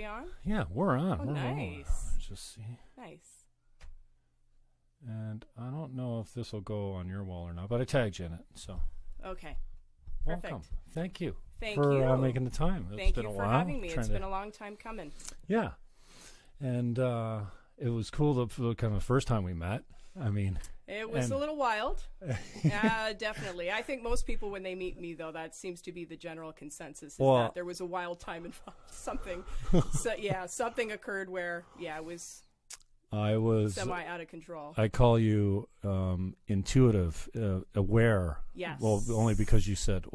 we on? Yeah, we're on. Oh, we're nice. On. Just see. Nice. And I don't know if this will go on your wall or not, but I tagged you in it. So. Okay. Perfect. Welcome. Thank you. Thank for you. Making the time. It's Thank been you a for while. having me. It's been a long time coming. Yeah. And it was cool the kind of the first time we met. I mean, it was a little wild. Definitely. I think most people, when they meet me, though, that seems to be the general consensus, is that there was a wild time involved. Something occurred where, I was semi out of control. I call you intuitive, aware. Yes. Well, only because you said,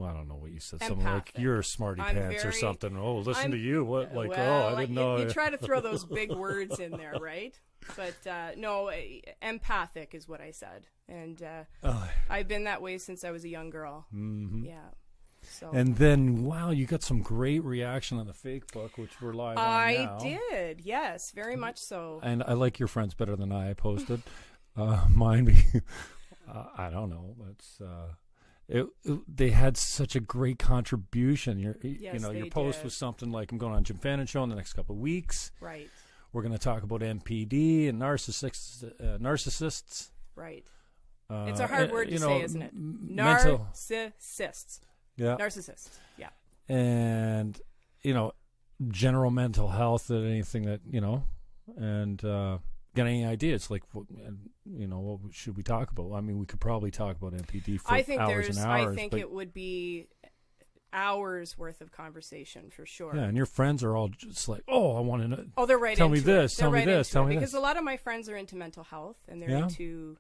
I don't know what you said. Something like, you're a smarty pants or something. Oh, listen to you. What? Like, I didn't know. You try to throw those big words in there, right? But no, empathic is what I said. And I've been that way since I was a young girl. Mm-hmm. Yeah. So. And then, wow, you got some great reaction on the fake book, which we're live on now. I did, yes, very much so. And I like your friends better than I posted. Mine, I don't know. They had such a great contribution. Your post was something like, I'm going on Jim Fannon Show in the next couple of weeks. Right. We're going to talk about NPD and narcissists. Right. It's a hard word to say, isn't it? Narcissists. Yeah. Narcissists. Yeah. And, general mental health, anything that, and get any ideas, like, what should we talk about? I mean, we could probably talk about NPD for hours and hours. I think it would be hours worth of conversation for sure. Yeah, and your friends are all just like, I want to know. Oh, they're right tell into me this, it. tell me this, tell me this. Because a lot of my friends are into mental health, and they're into,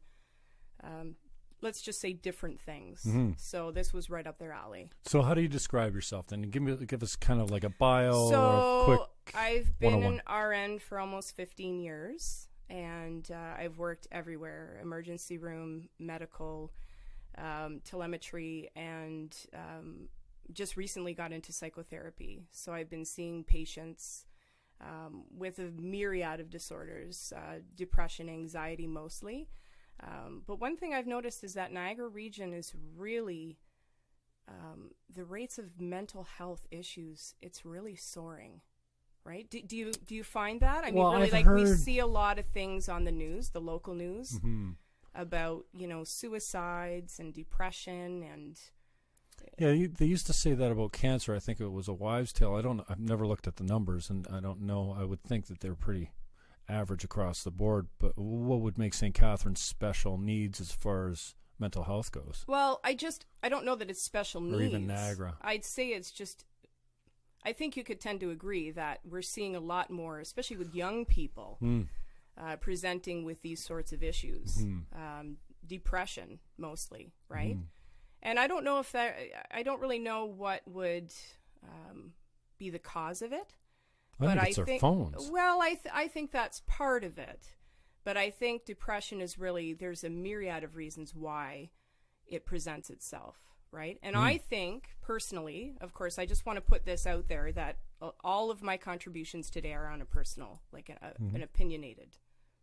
let's just say, different things. Mm-hmm. So this was right up their alley. So how do you describe yourself then? Give us kind of like a bio. So or quick I've been an RN for almost 15 years. And I've worked everywhere: emergency room, medical, telemetry, and just recently got into psychotherapy. So I've been seeing patients with a myriad of disorders, depression, anxiety mostly. But one thing I've noticed is that Niagara region is really, the rates of mental health issues, it's really soaring. Right? Do you find that? I mean, really, we see a lot of things on the news, the local news, mm-hmm. about suicides and depression and. Yeah, they used to say that about cancer. I think it was a wives' tale. I've never looked at the numbers, and I don't know. I would think that they're pretty average across the board. But what would make St. Catharines special needs as far as mental health goes? Well, I don't know that it's special needs. Or even Niagara. I'd say it's just. I think you could tend to agree that we're seeing a lot more, especially with young people, presenting with these sorts of issues, depression mostly, right? And I don't know I don't really know what would be the cause of it. I think our phones. Well, I think that's part of it. But I think depression is really, there's a myriad of reasons why it presents itself. Right. And I think personally, of course, I just want to put this out there that all of my contributions today are on a personal, like an opinionated,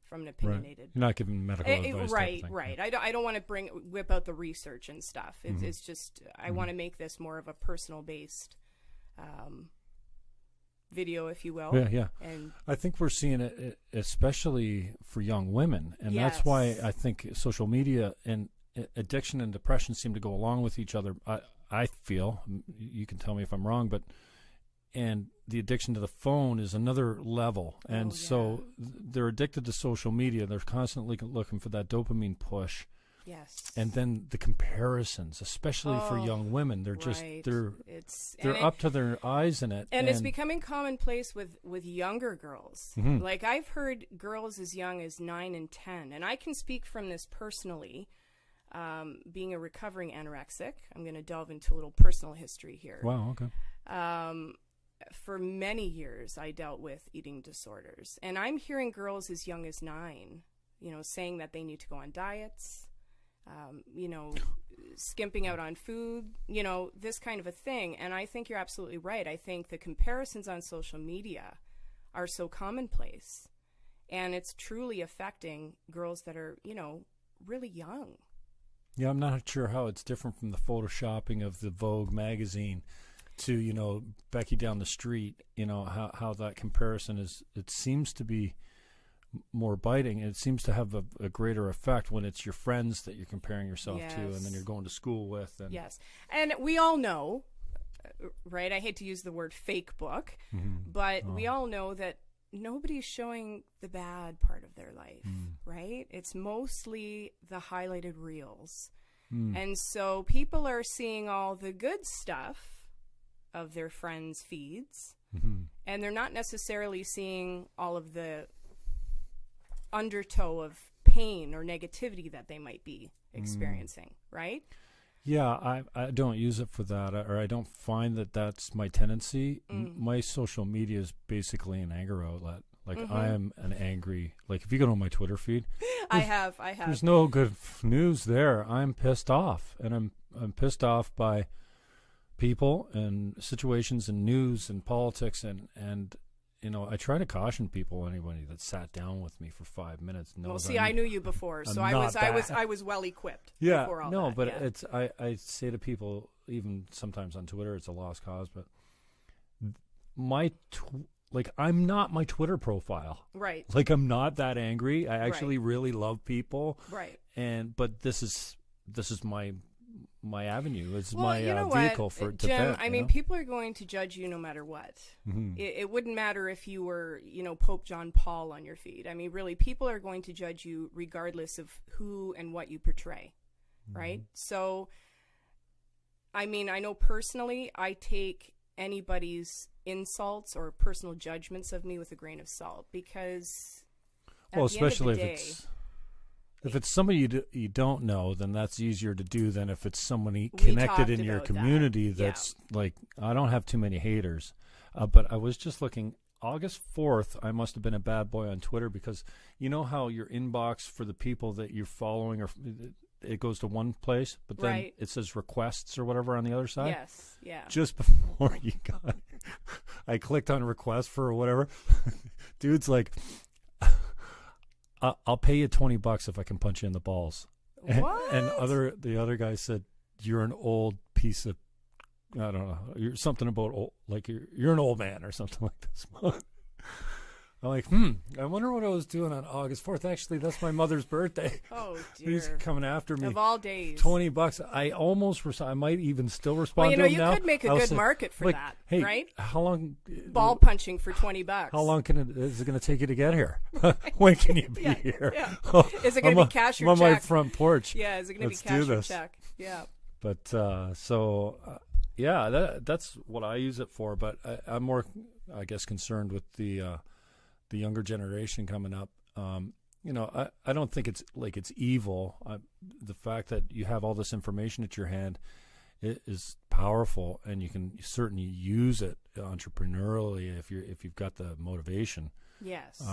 from an opinionated. Right. You're not giving medical advice. Right. I don't want to whip out the research and stuff. It's just, I want to make this more of a personal based video, if you will. Yeah. And I think we're seeing it, especially for young women. And that's why I think social media and addiction and depression seem to go along with each other. I feel, you can tell me if I'm wrong, and the addiction to the phone is another level. And so they're addicted to social media. They're constantly looking for that dopamine push. Yes. And then the comparisons, especially for young women, they're just, they're up to their eyes in it. And it's becoming commonplace with younger girls. Mm-hmm. Like I've heard girls as young as 9 and 10, and I can speak from this personally. Being a recovering anorexic, I'm going to delve into a little personal history here. Wow, okay. For many years, I dealt with eating disorders. And I'm hearing girls as young as 9, saying that they need to go on diets, skimping out on food, this kind of a thing. And I think you're absolutely right. I think the comparisons on social media are so commonplace. And it's truly affecting girls that are, really young. Yeah, I'm not sure how it's different from the photoshopping of the Vogue magazine. to, Becky down the street, how that comparison it seems to be more biting. It seems to have a greater effect when it's your friends that you're comparing yourself to, and then you're going to school with. And yes. And we all know, right? I hate to use the word fake book, but we all know that nobody's showing the bad part of their life, right? It's mostly the highlighted reels. And so people are seeing all the good stuff of their friends' feeds, and they're not necessarily seeing all of the undertow of pain or negativity that they might be experiencing, right? Yeah, I don't use it for that, or I don't find that that's my tendency. My social media is basically an anger outlet. Like, I am an angry, like, if you go to my Twitter feed, I have. There's no good news there. I'm pissed off, and I'm pissed off by people and situations and news and politics, and I try to caution people. Anybody that sat down with me for 5 minutes knows. Well, see, I knew you before, so I was well equipped. Yeah, before all no, that, but yeah. it's I say to people, even sometimes on Twitter, it's a lost cause, but I'm not my Twitter profile. Right. Like, I'm not that angry. I actually really love people. Right. But this is my avenue. It's well, my vehicle for Jim, defense. I mean, people are going to judge you no matter what. It wouldn't matter if you were, Pope John Paul on your feed. I mean, really, people are going to judge you regardless of who and what you portray, right? So, I mean, I know personally, I take anybody's insults or personal judgments of me with a grain of salt, because especially if it's somebody you don't know, then that's easier to do than if it's somebody connected in your community. That's like, I don't have too many haters, but I was just looking. August 4th, I must have been a bad boy on Twitter, because you know how your inbox for the people that you're following, or it goes to one place, but then it says requests or whatever on the other side. Yes, yeah. Just before you got, I clicked on request for whatever. Dude's like, I'll pay you $20 if I can punch you in the balls. What? And the other guy said, "You're an old piece of, I don't know, you're something about old, like you're an old man," or something like this. I'm like, I wonder what I was doing on August 4th. Actually, that's my mother's birthday. Oh, dear. He's coming after me. Of all days. $20. I might even still respond to him now. You could make a good market for that, hey, right? How long? Ball punching for $20. How long is it going to take you to get here? When can you be here? Yeah. Is it going to be cash or check? I'm on my front porch. Yeah, is it going to be cash or check? Yeah. But that's what I use it for. But I'm more, I guess, concerned with the younger generation coming up. I don't think it's evil. The fact that you have all this information at your hand, it is powerful, and you can certainly use it entrepreneurially if you've got the motivation. Yes.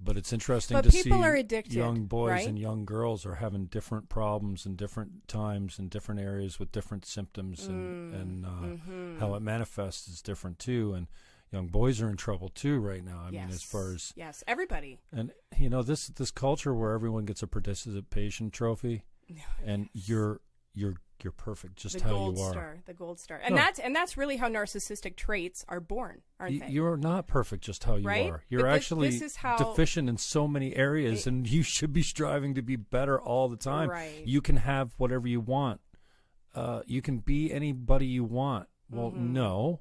But it's interesting to see are addicted, young boys right? and young girls are having different problems in different times in different areas with different symptoms, and how it manifests is different too. And young boys are in trouble too right now. I mean, as far as everybody. And this culture where everyone gets a participation trophy, and you're perfect just how you are. The gold star. And that's really how narcissistic traits are born, aren't they? You're not perfect just how you are. You're actually deficient in so many areas, and you should be striving to be better all the time. Right. You can have whatever you want. You can be anybody you want. Well, no.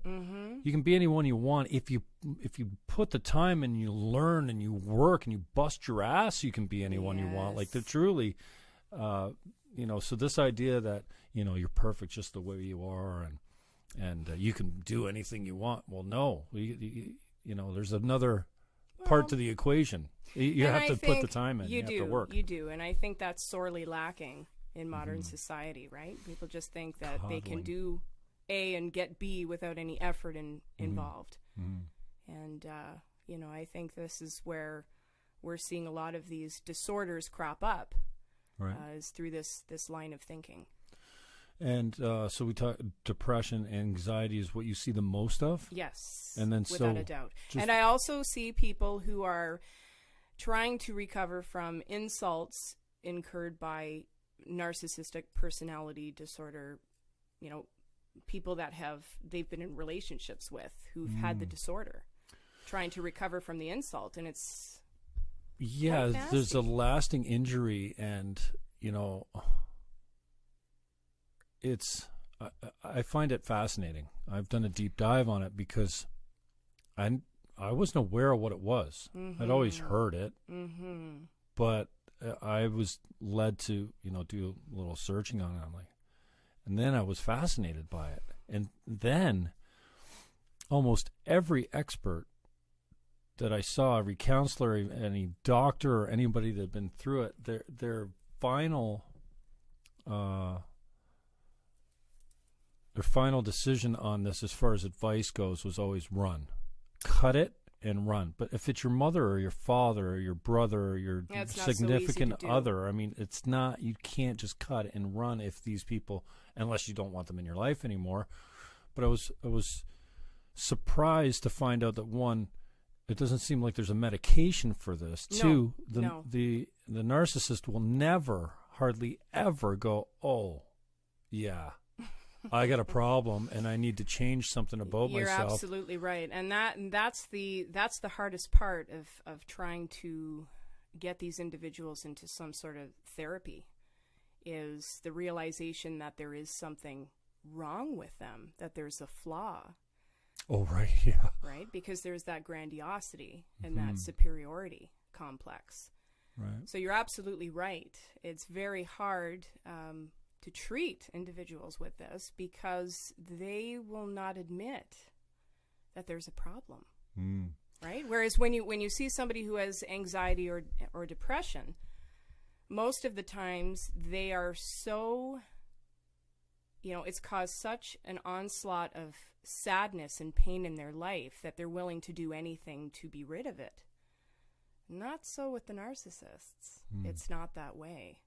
You can be anyone you want if you put the time and you learn and you work and you bust your ass. You can be anyone you want. Like, they're truly, So this idea that you're perfect just the way you are, and you can do anything you want. Well, no. There's another part to the equation. You have to put the time in. You have to work. You do, and I think that's sorely lacking in modern society. Right? People just think that they can do A and get B without any effort involved. And, I think this is where we're seeing a lot of these disorders crop up, is through this line of thinking. And so we talk depression, anxiety is what you see the most of? Yes, and then without a doubt. And I also see people who are trying to recover from insults incurred by narcissistic personality disorder, people that they've been in relationships with who've had the disorder, trying to recover from the insult. And it's there's a lasting injury, and I find it fascinating. I've done a deep dive on it because I wasn't aware of what it was. I'd always heard it, but I was led to do a little searching on it. And then I was fascinated by it. And then almost every expert that I saw, every counselor, any doctor, or anybody that had been through it, their final decision on this, as far as advice goes, was always run. Cut it and run. But if it's your mother or your father or your brother or your significant other, I mean, it's not, you can't just cut and run if these people, unless you don't want them in your life anymore. But I was surprised to find out that, one, it doesn't seem like there's a medication for this. Two, the narcissist will never, hardly ever go, oh, yeah, I got a problem and I need to change something about myself. You're absolutely right. And that's the hardest part of trying to get these individuals into some sort of therapy, is the realization that there is something wrong with them, that there's a flaw. Oh, right, yeah. Right? Because there's that grandiosity and that superiority complex. Right. So you're absolutely right. It's very hard to treat individuals with this because they will not admit that there's a problem. Right? Whereas when you see somebody who has anxiety or depression, most of the times they are so, it's caused such an onslaught of sadness and pain in their life that they're willing to do anything to be rid of it. Not so with the narcissists. It's not that way.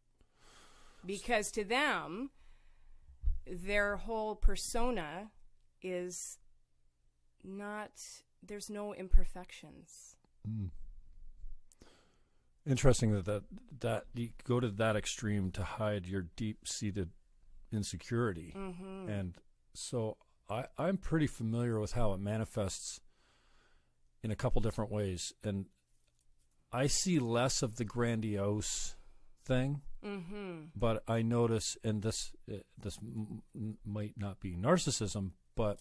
Because to them, their whole persona is not, there's no imperfections. Interesting that you go to that extreme to hide your deep-seated insecurity. And so I'm pretty familiar with how it manifests in a couple different ways. And I see less of the grandiose thing. But I notice, and this might not be narcissism, but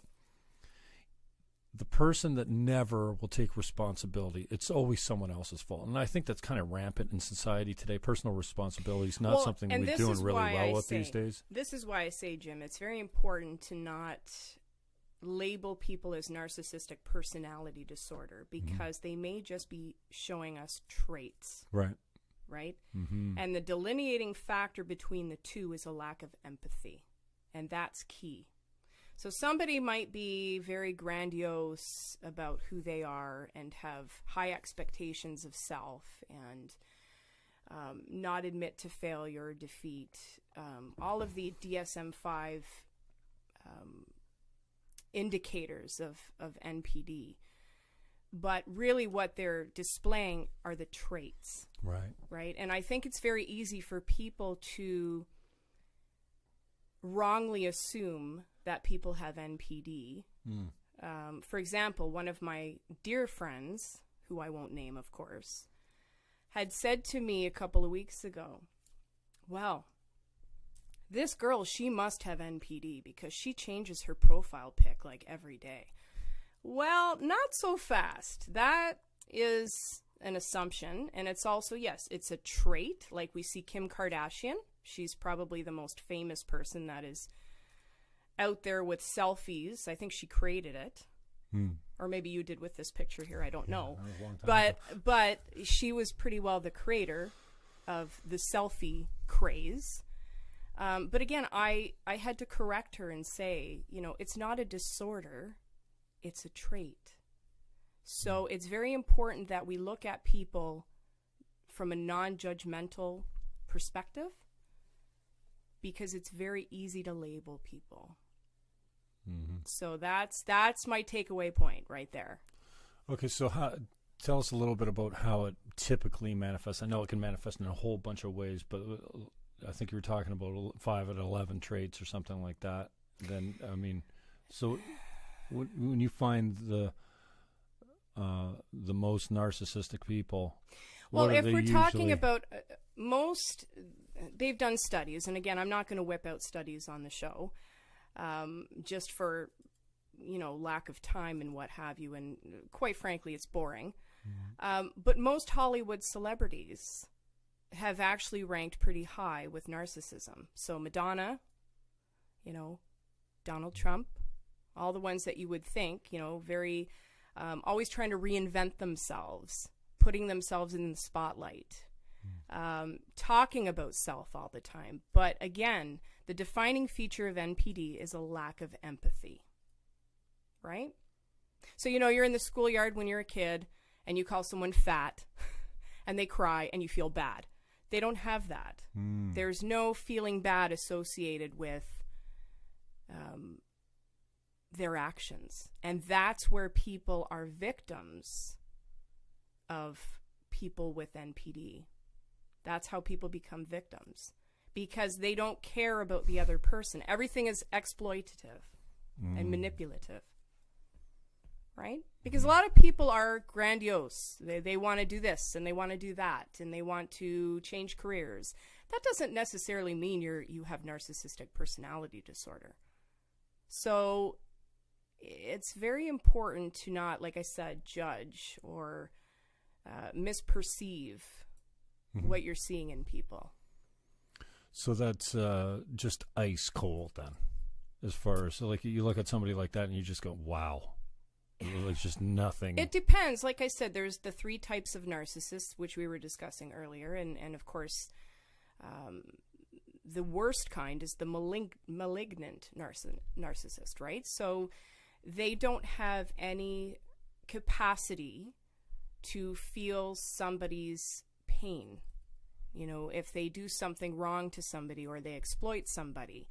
the person that never will take responsibility, it's always someone else's fault. And I think that's kind of rampant in society today. Personal responsibility is not something we're doing really well with these days. This is why I say, Jim, it's very important to not label people as narcissistic personality disorder, because they may just be showing us traits. Right? And the delineating factor between the two is a lack of empathy. And that's key. So somebody might be very grandiose about who they are and have high expectations of self and not admit to failure or defeat. All of the DSM-5 indicators of NPD. But really what they're displaying are the traits. Right? And I think it's very easy for people to wrongly assume that people have NPD. For example, one of my dear friends, who I won't name, of course, had said to me a couple of weeks ago, well, this girl, she must have NPD because she changes her profile pic like every day. Well, not so fast. That is an assumption. And it's also, yes, it's a trait. Like we see Kim Kardashian. She's probably the most famous person that is out there with selfies. I think she created it. Or maybe you did with this picture here. I don't know. That was a long time ago. But she was pretty well the creator of the selfie craze. But again, I had to correct her and say, it's not a disorder. It's a trait. So it's very important that we look at people from a non-judgmental perspective, because it's very easy to label people. So that's my takeaway point right there. Okay, so tell us a little bit about how it typically manifests. I know it can manifest in a whole bunch of ways, but I think you were talking about 5 out of 11 traits or something like that. then, I mean, so when you find the most narcissistic people, well, if we're talking about most, they've done studies, and again, I'm not going to whip out studies on the show, just for, lack of time and what have you, and quite frankly, it's boring. But most Hollywood celebrities have actually ranked pretty high with narcissism. So Madonna, Donald Trump, all the ones that you would think, very, always trying to reinvent themselves, putting themselves in the spotlight, talking about self all the time. But again, the defining feature of NPD is a lack of empathy, right? So, you're in the schoolyard when you're a kid and you call someone fat and they cry and you feel bad. They don't have that. There's no feeling bad associated with their actions. And that's where people are victims of people with NPD. That's how people become victims, because they don't care about the other person. Everything is exploitative and manipulative, right? Because a lot of people are grandiose. They want to do this and they want to do that and they want to change careers. That doesn't necessarily mean you have narcissistic personality disorder. So it's very important to not, like I said, judge or misperceive what you're seeing in people. So that's just ice cold then, as far as, so like you look at somebody like that and you just go, wow. It's just nothing. It depends. Like I said, there's the 3 types of narcissists, which we were discussing earlier. And of course, the worst kind is the malignant narcissist, right? So they don't have any capacity to feel somebody's pain. If they do something wrong to somebody or they exploit somebody,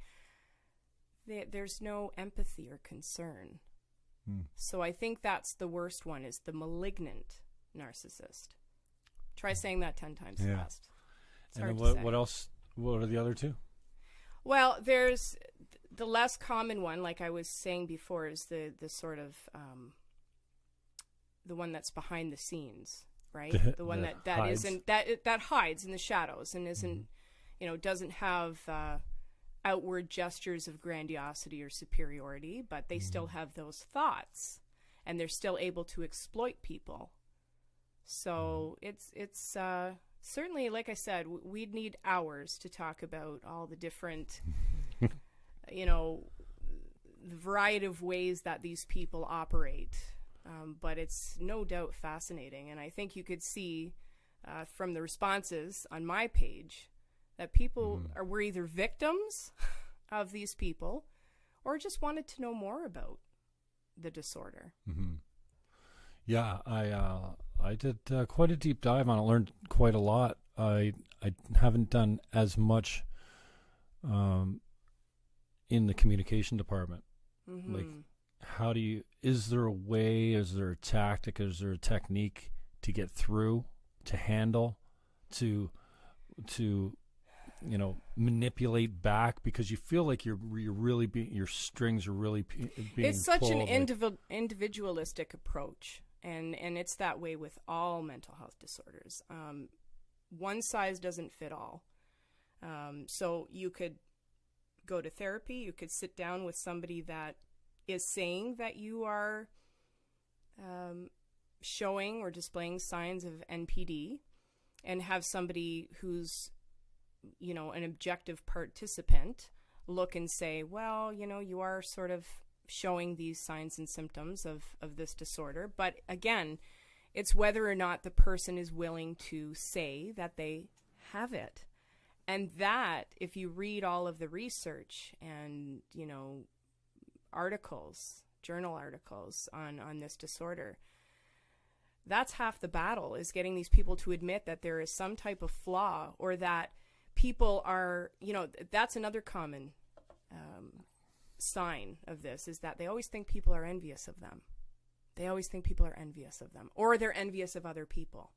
there's no empathy or concern. So I think that's the worst one, is the malignant narcissist. Try saying that 10 times fast. It's hard to say. What else? What are the other 2? Well, there's the less common one, like I was saying before, is the sort of the one that's behind the scenes, right? The one that hides. That hides in the shadows and isn't, doesn't have outward gestures of grandiosity or superiority, but they still have those thoughts and they're still able to exploit people. So it's certainly, like I said, we'd need hours to talk about all the different, the variety of ways that these people operate. But it's no doubt fascinating. And I think you could see from the responses on my page that people were either victims of these people or just wanted to know more about the disorder. Yeah, I did quite a deep dive on it, learned quite a lot. I haven't done as much in the communication department. Like, how do you, is there a way, is there a tactic, is there a technique to get through, to handle, to manipulate back, because you feel like you're really your strings are really being it's such pulled, an individualistic approach, and it's that way with all mental health disorders. One size doesn't fit all. So you could go to therapy, you could sit down with somebody that is saying that you are showing or displaying signs of NPD, and have somebody who's an objective participant look and say, well, you are sort of showing these signs and symptoms of this disorder. But again, it's whether or not the person is willing to say that they have it. And that, if you read all of the research and, articles, journal articles on this disorder, that's half the battle, is getting these people to admit that there is some type of flaw, or that people are, that's another common sign of this, is that they always think people are envious of them. They always think people are envious of them, or they're envious of other people.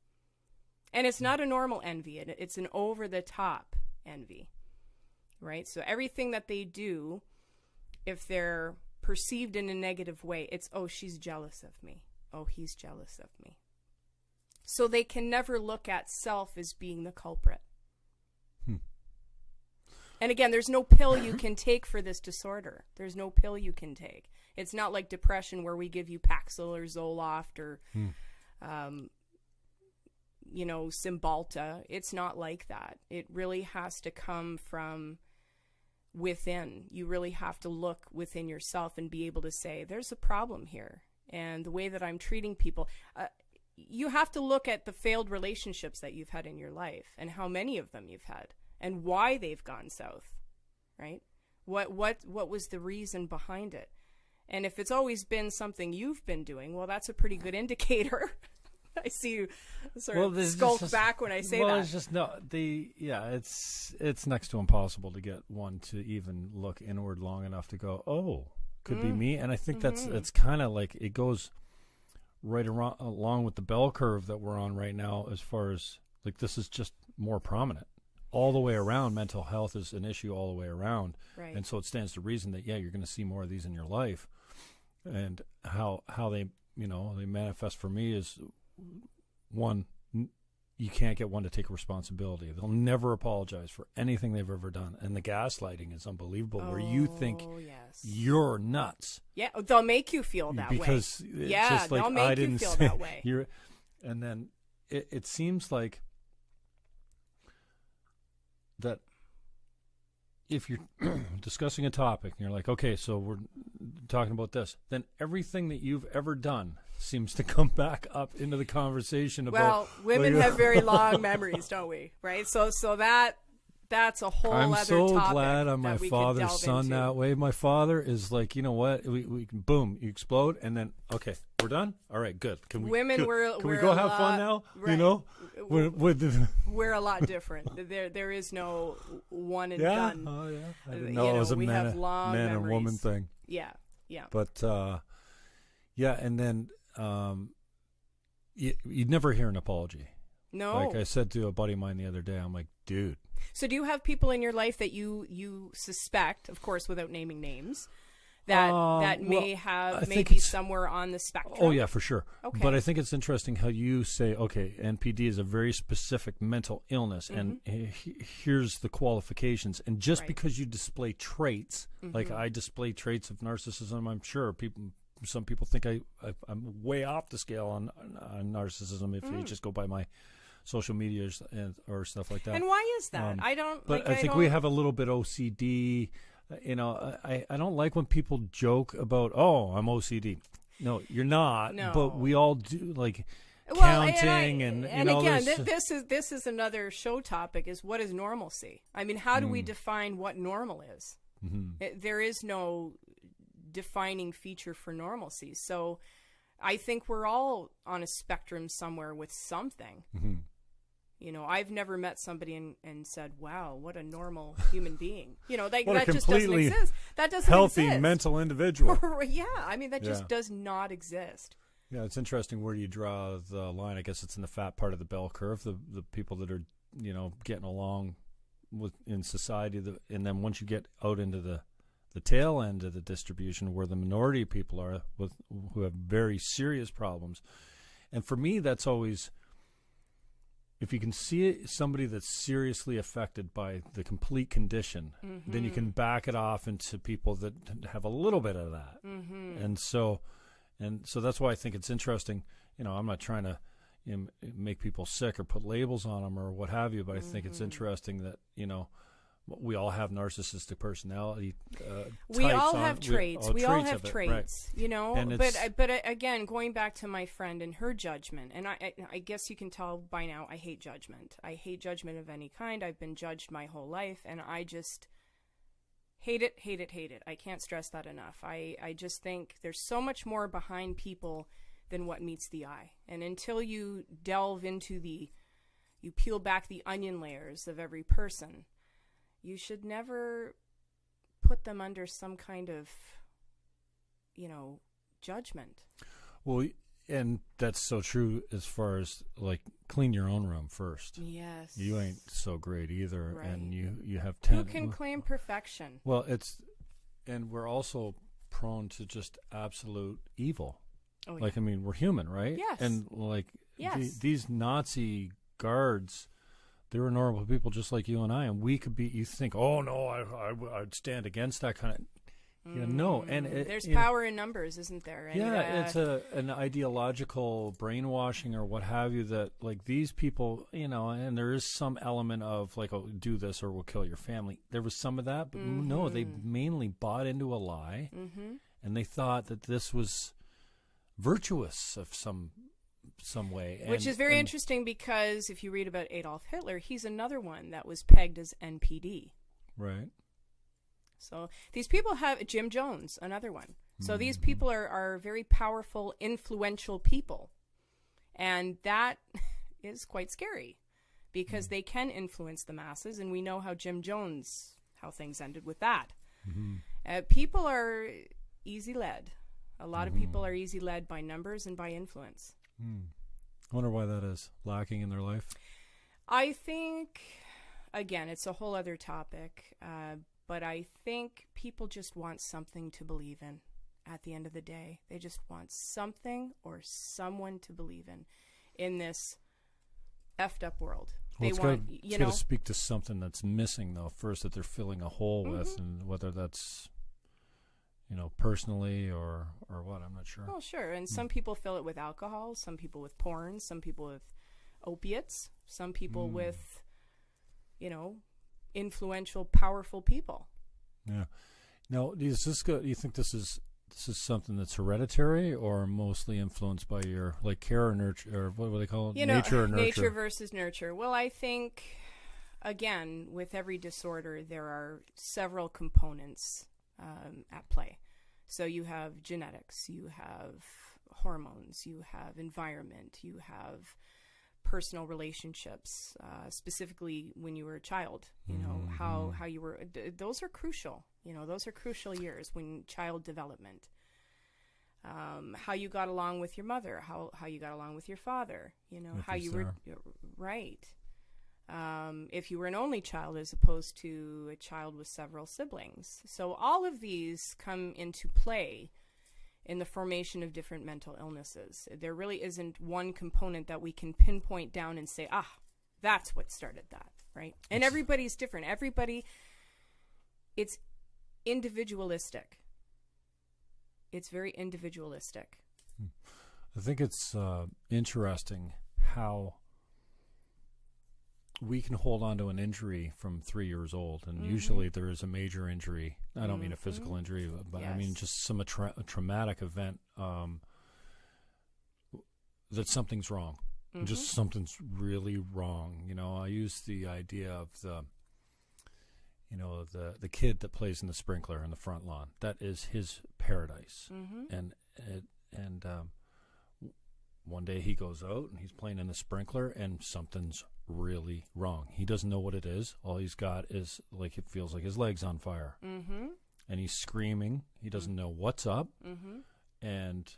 And it's not a normal envy. It's an over-the-top envy, right? So everything that they do if they're perceived in a negative way, it's, oh, she's jealous of me. Oh, he's jealous of me. So they can never look at self as being the culprit. And again, there's no pill you can take for this disorder. There's no pill you can take. It's not like depression where we give you Paxil or Zoloft or, Cymbalta. It's not like that. It really has to come from within. You really have to look within yourself and be able to say, there's a problem here. And the way that I'm treating people, you have to look at the failed relationships that you've had in your life and how many of them you've had and why they've gone south, right? What was the reason behind it? And if it's always been something you've been doing, well, that's a pretty good indicator. I see you sort of skulk back when I say that. Well, it's just it's next to impossible to get one to even look inward long enough to go, oh, could be me. And I think it's kind of like it goes right along with the bell curve that we're on right now, as far as like this is just more prominent all the way around. Mental health is an issue all the way around, right. And so it stands to reason that you're going to see more of these in your life. And how they they manifest for me is, one, you can't get one to take responsibility. They'll never apologize for anything they've ever done. And the gaslighting is unbelievable, where you think you're nuts. Yeah, they'll make you feel that because way. It's yeah, just like, they'll make you feel that way. And then it seems like that if you're discussing a topic and you're like, okay, so we're talking about this, then everything that you've ever done seems to come back up into the conversation about. Well, women have very long memories, don't we? Right? So that's a whole other topic. I'm so glad I'm my father's son that way. My father is like, you know what? We can, boom, you explode, and then, okay, we're done? All right, good. Can we go have fun now? Right. You know? We're a lot different. There is no one and done. Oh, yeah. I didn't know it was a man and woman thing. Yeah. But, and then you'd never hear an apology. No. Like I said to a buddy of mine the other day, I'm like, dude. So do you have people in your life that you suspect, of course, without naming names, that may be somewhere on the spectrum? Oh, yeah, for sure. Okay. But I think it's interesting how you say, okay, NPD is a very specific mental illness, and here's the qualifications. And just because you display traits, like I display traits of narcissism, I'm sure some people think I'm way off the scale on narcissism if you just go by my social media or stuff like that. And why is that? I don't. But I think we have a little bit OCD. I don't like when people joke about, oh, I'm OCD. No, you're not. No. But we all do, like counting and again, this is another show topic: is what is normalcy? I mean, how do we define what normal is? There is no defining feature for normalcy. So I think we're all on a spectrum somewhere with something. I've never met somebody and said, wow, what a normal human being. That just doesn't exist. That doesn't healthy exist. Mental individual. Yeah, I mean, that just does not exist. Yeah, it's interesting where you draw the line. I guess it's in the fat part of the bell curve, the people that are, getting along in society. And then once you get out into the tail end of the distribution, where the minority of people are who have very serious problems. And for me, that's always, if you can see somebody that's seriously affected by the complete condition, then you can back it off into people that have a little bit of that. And so that's why I think it's interesting. I'm not trying to make people sick or put labels on them or what have you, but I think it's interesting that, we all have narcissistic personality types. We all have traits. We all have traits, right. But again, going back to my friend and her judgment, and I guess you can tell by now I hate judgment. I hate judgment of any kind. I've been judged my whole life, and I just hate it. I can't stress that enough. I just think there's so much more behind people than what meets the eye. And until you delve into you peel back the onion layers of every person, you should never put them under some kind of, judgment. Well, and that's so true as far as, like, clean your own room first. Yes. You ain't so great either. Right. And you have Who can claim perfection? Well, And we're also prone to just absolute evil. Oh, like, I mean, we're human, right? Yes. And like yes. these Nazi guards, they were normal people just like you and I, and we could be, you think, oh no, I'd stand against that kind of, no. And there's power in numbers, isn't there? And, it's an ideological brainwashing or what have you, that like these people, and there is some element of like, oh, do this or we'll kill your family. There was some of that, but no, they mainly bought into a lie, and they thought that this was virtuous of some way. Which is very interesting, because if you read about Adolf Hitler, he's another one that was pegged as NPD. Right. So these people have Jim Jones, another one. So these people are very powerful, influential people. And that is quite scary, because they can influence the masses. And we know how Jim Jones, how things ended with that. People are easy led. A lot of people are easy led by numbers and by influence. I wonder why that is lacking in their life. I think, again, it's a whole other topic, but I think people just want something to believe in at the end of the day. They just want something or someone to believe in this effed up world. Well, it's got to speak to something that's missing, though, first, that they're filling a hole with, and whether that's, personally or what, I'm not sure. Well, sure. And some people fill it with alcohol, some people with porn, some people with opiates, some people with, influential, powerful people. Yeah. Now, do you think this is something that's hereditary or mostly influenced by your care or nurture, or what do they call it? Nature or nurture? Nature versus nurture. Well, I think, again, with every disorder, there are several components at play. So you have genetics, you have hormones, you have environment, you have personal relationships, specifically when you were a child, how you were, those are crucial, those are crucial years when child development, how you got along with your mother, how you got along with your father, how you were, right. If you were an only child as opposed to a child with several siblings. So all of these come into play in the formation of different mental illnesses. There really isn't one component that we can pinpoint down and say, that's what started that, right? And everybody's different. It's individualistic. It's very individualistic. I think it's interesting how we can hold on to an injury from 3 years old, and usually there is a major injury. I don't mean a physical injury, but I mean just some traumatic event, that something's wrong. Just something's really wrong. I use the idea of the kid that plays in the sprinkler in the front lawn. That is his paradise. And one day he goes out and he's playing in the sprinkler, and something's really wrong. He doesn't know what it is. All he's got is, it feels like his leg's on fire. And he's screaming. He doesn't know what's up. And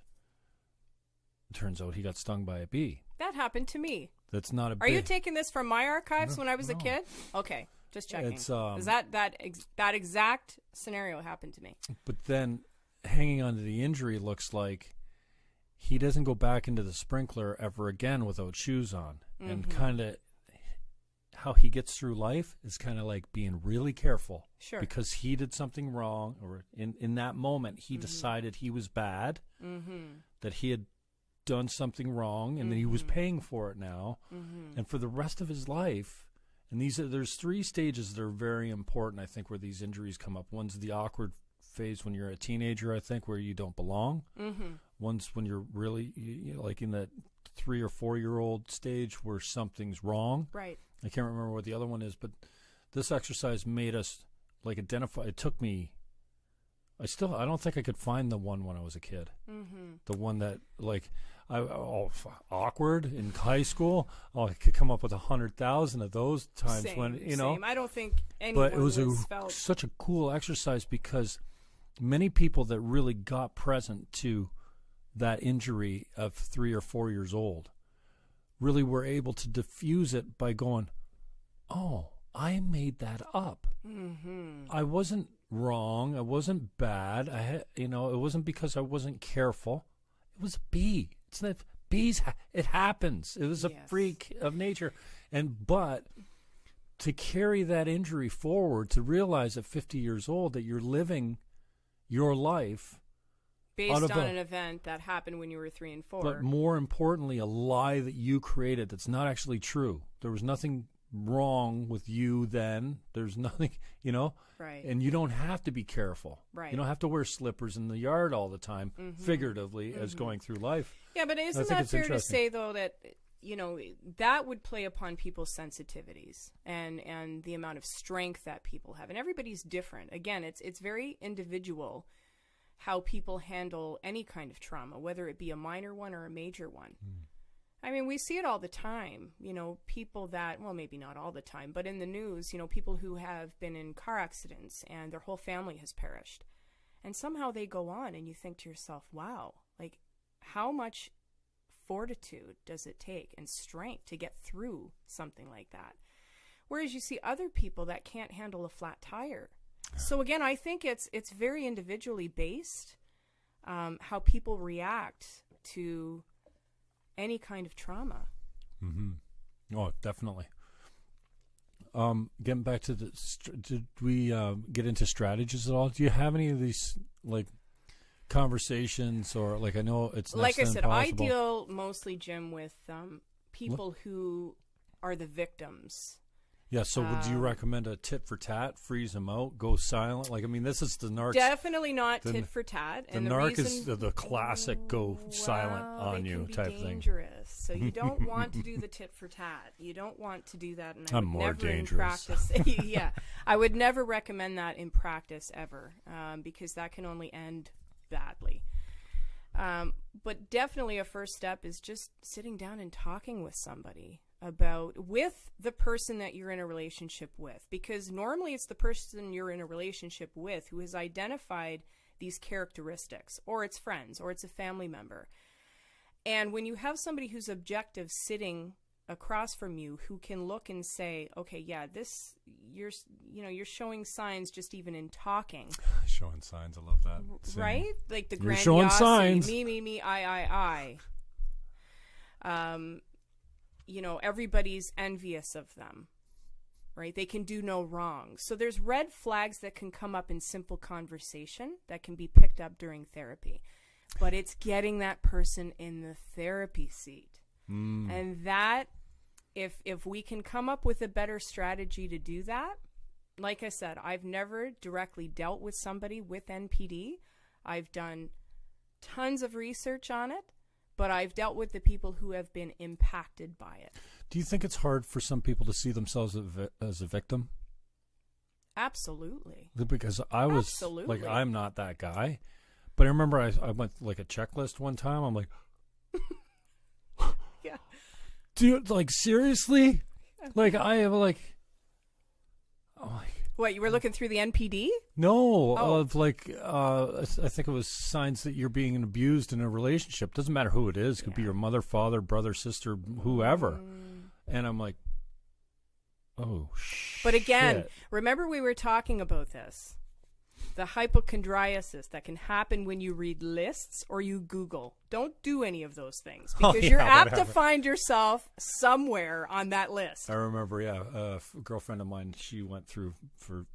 it turns out he got stung by a bee. That happened to me. That's not a bee. Are you taking this from my archives when I was a kid? Okay, just checking. It's, that exact scenario happened to me. But then hanging on to the injury looks like he doesn't go back into the sprinkler ever again without shoes on. And kind of how he gets through life is kind of like being really careful. Sure. Because he did something wrong, or in that moment he decided he was bad, that he had done something wrong, and that he was paying for it now. And for the rest of his life, and there's 3 stages that are very important, I think, where these injuries come up. One's the awkward phase when you're a teenager, I think, where you don't belong. One's when you're really like in that 3 or 4 year old stage where something's wrong. Right. I can't remember what the other one is, but this exercise made us identify. It took me. I don't think I could find the one when I was a kid. The one that awkward in high school. I could come up with 100,000 of those times. Same. I don't think anyone. But it was such a cool exercise, because many people that really got present to that injury of 3 or 4 years old really were able to diffuse it by going, I made that up. I wasn't wrong. It wasn't bad. It wasn't because I wasn't careful. It was a bee. It's not bees. It happens. It was a freak of nature. But to carry that injury forward, to realize at 50 years old that you're living your life based on an event that happened when you were 3 and 4. But more importantly, a lie that you created that's not actually true. There was nothing wrong with you then. There's nothing, Right. And you don't have to be careful. Right. You don't have to wear slippers in the yard all the time, figuratively, as going through life. Yeah, but isn't that fair to say, though, that, that would play upon people's sensitivities and the amount of strength that people have. And everybody's different. Again, it's very individual how people handle any kind of trauma, whether it be a minor one or a major one. I mean, we see it all the time, people that, well, maybe not all the time, but in the news, people who have been in car accidents and their whole family has perished. And somehow they go on and you think to yourself, wow, like how much fortitude does it take and strength to get through something like that? Whereas you see other people that can't handle a flat tire. So again, I think it's very individually based, how people react to any kind of trauma. Oh, definitely. Getting back to did we get into strategies at all? Do you have any of these conversations, or I know it's like I said, impossible. I deal mostly, Jim, with people who are the victims. Yeah, so would you recommend a tit for tat, freeze them out, go silent? This is the narc. Definitely not tit for tat. And the narc is the classic go silent on you type thing. Dangerous. So you don't want to do the tit for tat. You don't want to do that. And I'm more never dangerous. In practice. Yeah, I would never recommend that in practice ever, because that can only end badly. But definitely a first step is just sitting down and talking with somebody with the person that you're in a relationship with, because normally it's the person you're in a relationship with who has identified these characteristics, or it's friends, or it's a family member. And when you have somebody who's objective sitting across from you who can look and say, okay, yeah, this, you're showing signs just even in talking. Showing signs, I love that. Right? Like the grandiosity, showing signs. Me, I. Everybody's envious of them, right? They can do no wrong. So there's red flags that can come up in simple conversation that can be picked up during therapy. But it's getting that person in the therapy seat. And that, if we can come up with a better strategy to do that, like I said, I've never directly dealt with somebody with NPD. I've done tons of research on it, but I've dealt with the people who have been impacted by it. Do you think it's hard for some people to see themselves as a victim? Absolutely. Because I was I'm not that guy. But I remember I went a checklist one time. I'm like, yeah. Dude, seriously? I have What, you were looking through the NPD? No, of I think it was signs that you're being abused in a relationship. Doesn't matter who it is. It could be your mother, father, brother, sister, whoever. And I'm like, oh, shit. But again, remember we were talking about this. The hypochondriasis that can happen when you read lists or you Google. Don't do any of those things, because you're apt to find yourself somewhere on that list. I remember, a girlfriend of mine, she went through for,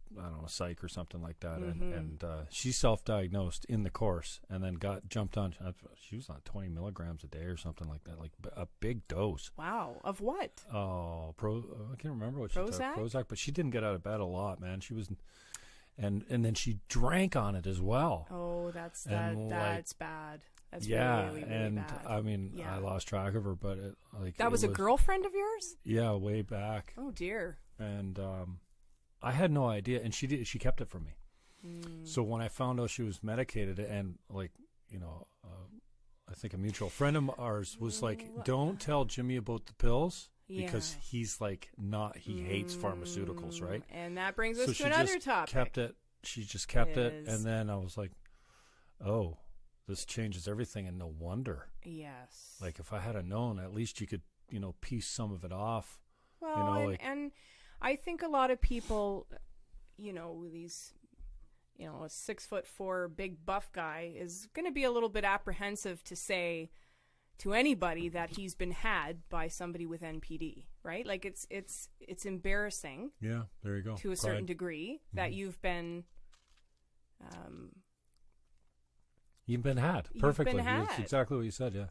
psych or something like that, and she self-diagnosed in the course and then jumped on, she was on 20 milligrams a day or something like that, a big dose. Wow. Of what? Oh, I can't remember what she took. Prozac, but she didn't get out of bed a lot, man. She was... And then she drank on it as well. Oh, that's bad. That's really, really and bad. I lost track of her, but that was a girlfriend of yours? Yeah, way back. Oh dear. And I had no idea, and she kept it from me. So when I found out she was medicated, and I think a mutual friend of ours was like, "Don't tell Jimmy about the pills." Because he's he hates pharmaceuticals, right? And that brings us to another topic. She just kept it. And then I was like, oh, this changes everything. And no wonder. Yes. If I had known, at least you could, piece some of it off. Well, and I think a lot of people, these a 6'4" big buff guy is going to be a little bit apprehensive to say to anybody that he's been had by somebody with NPD, right? Like it's embarrassing. Yeah, there you go. To a certain degree that you've been had. Perfectly. You've been had. That's exactly what you said. Yeah,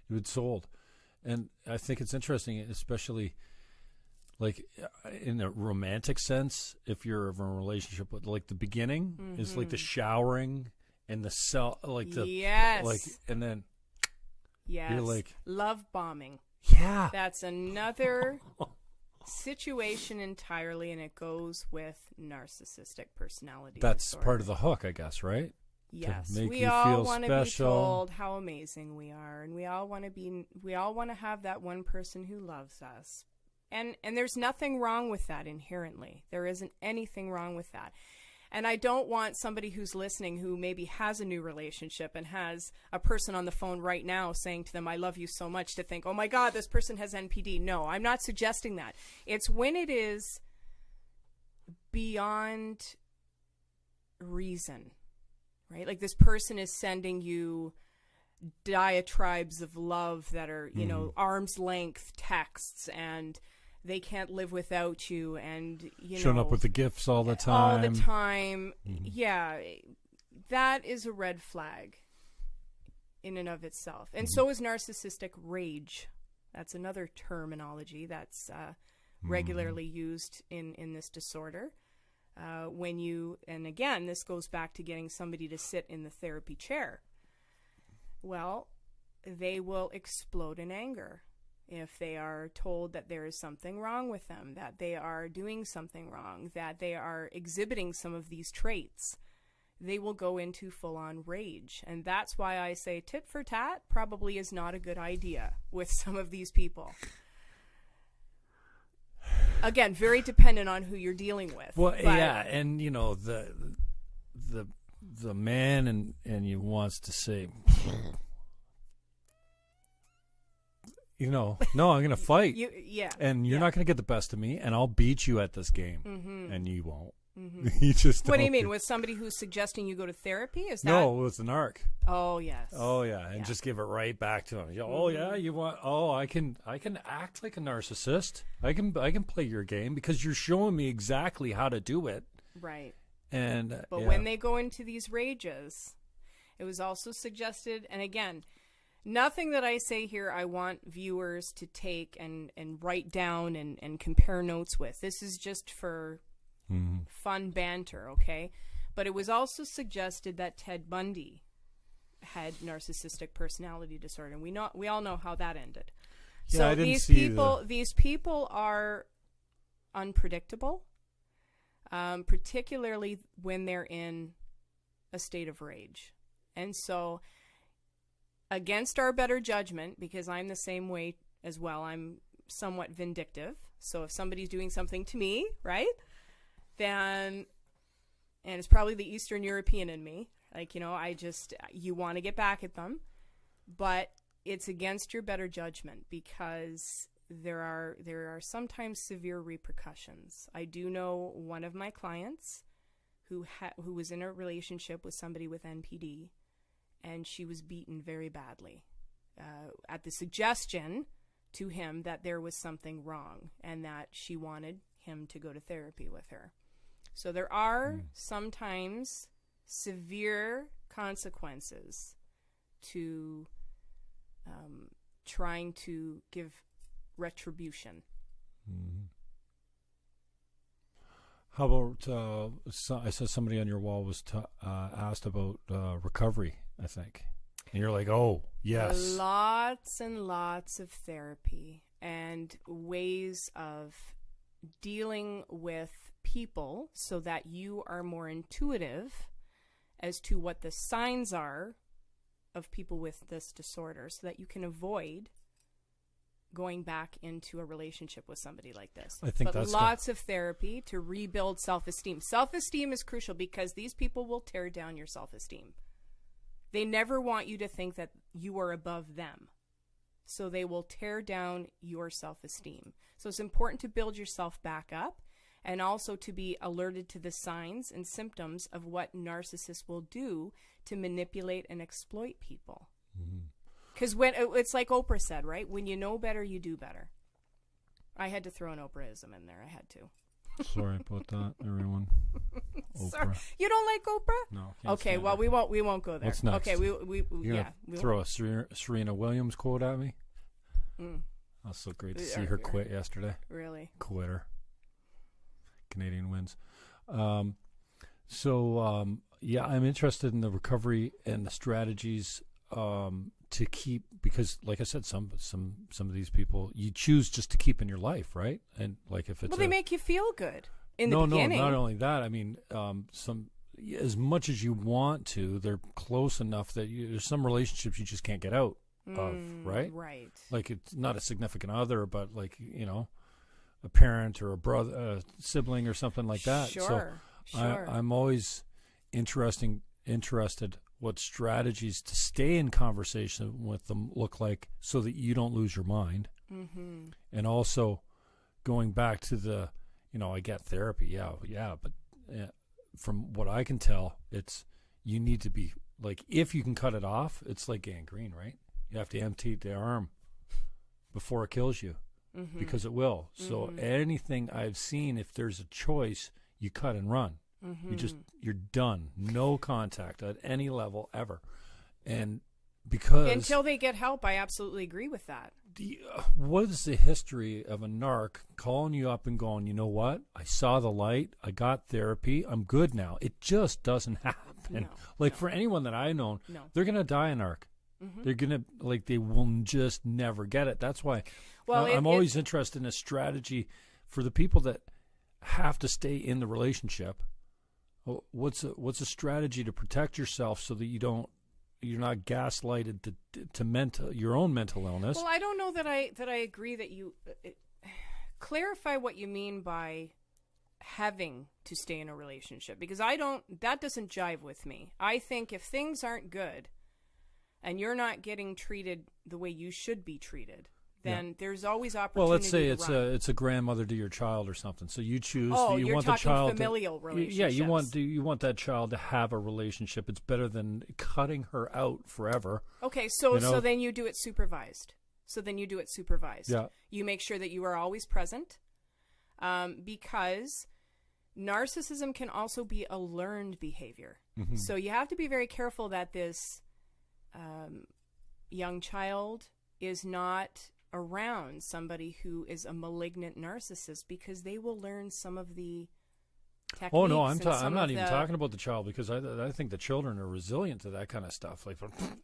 you've been sold, and I think it's interesting, especially like in a romantic sense. If you're in a relationship with, like, the beginning is like the showering and the and then you're like love bombing. Yeah, that's another situation entirely, and it goes with narcissistic personality disorder. Part of the hook, I guess, right? Yes, we all want to be told how amazing we are, and we all want to have that one person who loves us. And there's nothing wrong with that inherently. There isn't anything wrong with that. And I don't want somebody who's listening who maybe has a new relationship and has a person on the phone right now saying to them, I love you so much, to think, oh my God, this person has NPD. No, I'm not suggesting that. It's when it is beyond reason, right? Like this person is sending you diatribes of love that are, arm's length texts, and they can't live without you, and showing up with the gifts all the time. Yeah, that is a red flag in and of itself. And so is narcissistic rage. That's another terminology that's regularly used in this disorder. And again, this goes back to getting somebody to sit in the therapy chair. Well, they will explode in anger if they are told that there is something wrong with them, that they are doing something wrong, that they are exhibiting some of these traits. They will go into full-on rage. And that's why I say tit for tat probably is not a good idea with some of these people. Again, very dependent on who you're dealing with. Well, yeah, and the man and you wants to say, no, I'm going to fight. And you're not going to get the best of me, and I'll beat you at this game. And you won't. You just What do you mean? With somebody who's suggesting you go to therapy? Is that? No, with the narc. Oh, yes. Oh, yeah. And just give it right back to him. Oh, yeah, you want, I can act like a narcissist. I can play your game because you're showing me exactly how to do it. Right. But when they go into these rages, it was also suggested, and again, nothing that I say here I want viewers to take and write down and compare notes with. This is just for fun banter, okay? But it was also suggested that Ted Bundy had narcissistic personality disorder, and we all know how that ended. Yeah, so I didn't see these people are unpredictable, particularly when they're in a state of rage. And so, against our better judgment, because I'm the same way as well, I'm somewhat vindictive. So if somebody's doing something to me, right, then, and it's probably the Eastern European in me, like, you want to get back at them, but it's against your better judgment because there are sometimes severe repercussions. I do know one of my clients who was in a relationship with somebody with NPD, and she was beaten very badly at the suggestion to him that there was something wrong and that she wanted him to go to therapy with her. So there are sometimes severe consequences to trying to give retribution. How about I saw somebody on your wall was asked about recovery, I think, and you're like, oh yes, lots and lots of therapy and ways of dealing with people so that you are more intuitive as to what the signs are of people with this disorder, so that you can avoid going back into a relationship with somebody like this. I think but lots of therapy to rebuild self-esteem. Self-esteem is crucial because these people will tear down your self-esteem. They never want you to think that you are above them. So they will tear down your self-esteem. So it's important to build yourself back up and also to be alerted to the signs and symptoms of what narcissists will do to manipulate and exploit people. Because when it's like Oprah said, right? When you know better, you do better. I had to throw an Oprahism in there. I had to. Sorry about that, everyone. Sorry. Oprah. You don't like Oprah? No. Okay, well, we won't go there. What's next? Okay, we throw a Serena Williams quote at me? That was so great to see her quit yesterday. Really? Quitter. Canadian wins. Yeah, I'm interested in the recovery and the strategies to keep, because like I said, some of these people you choose just to keep in your life, right? And like if it's they make you feel good in the beginning. No, not only that. I mean, as much as you want to, they're close enough that there's some relationships you just can't get out of, right? Right. Like it's not a significant other, but like, you know, a parent or a brother, a sibling or something like that. Sure. I'm always interested what strategies to stay in conversation with them look like so that you don't lose your mind. And also going back to the, you know, I get therapy. But from what I can tell, it's, you need to be like, if you can cut it off, it's like gangrene, right? You have to amputate the arm before it kills you, because it will. So anything I've seen, if there's a choice, you cut and run. You're done. No contact at any level ever. And because until they get help, I absolutely agree with that. What is the history of a narc calling you up and going, you know what? I saw the light. I got therapy. I'm good now. It just doesn't happen. For anyone that I know, they're going to die a narc. They're going to, they will just never get it. That's why I'm always interested in a strategy for the people that have to stay in the relationship. What's a strategy to protect yourself so that you're not gaslighted to your own mental illness? Well, I don't know that I agree that you clarify what you mean by having to stay in a relationship, because that doesn't jive with me. I think if things aren't good and you're not getting treated the way you should be treated, then there's always opportunity. Well, let's say it's a grandmother to your child or something. So you choose. Oh, you you're want talking the child familial relationships. Yeah, you want that child to have a relationship. It's better than cutting her out forever. Okay, so then you do it supervised. Yeah. You make sure that you are always present, because narcissism can also be a learned behavior. So you have to be very careful that this young child is not around somebody who is a malignant narcissist, because they will learn some of the techniques. Oh no, I'm not even talking about the child, because I think the children are resilient to that kind of stuff. Like,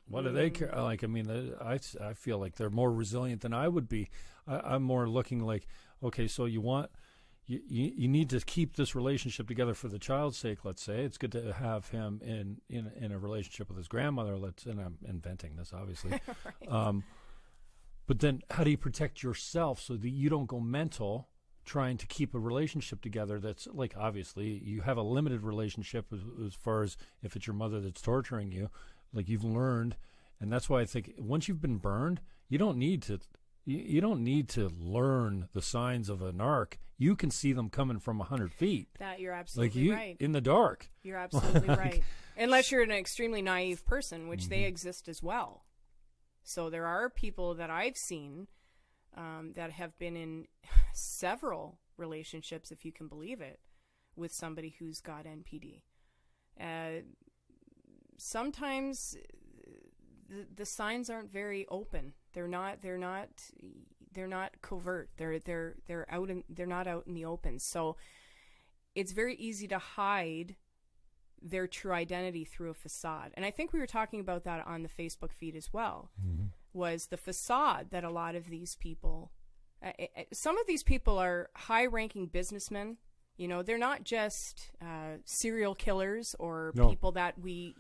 what do they care? Like, I mean, I feel like they're more resilient than I would be. I'm more looking like, okay, so you need to keep this relationship together for the child's sake. Let's say it's good to have him in a relationship with his grandmother. And I'm inventing this, obviously. Right. But then how do you protect yourself so that you don't go mental trying to keep a relationship together that's, like, obviously you have a limited relationship as far as if it's your mother that's torturing you, like you've learned. And that's why I think once you've been burned, you don't need to learn the signs of a narc. You can see them coming from 100 feet. That you're absolutely right. In the dark. You're absolutely right. Unless you're an extremely naive person, which they exist as well. So there are people that I've seen that have been in several relationships, if you can believe it, with somebody who's got NPD. Sometimes the signs aren't very open. They're not covert. They're not out in the open. So it's very easy to hide their true identity through a facade. And I think we were talking about that on the Facebook feed as well, was the facade that a lot of these people, some of these people are high-ranking businessmen. You know, they're not just serial killers or people that we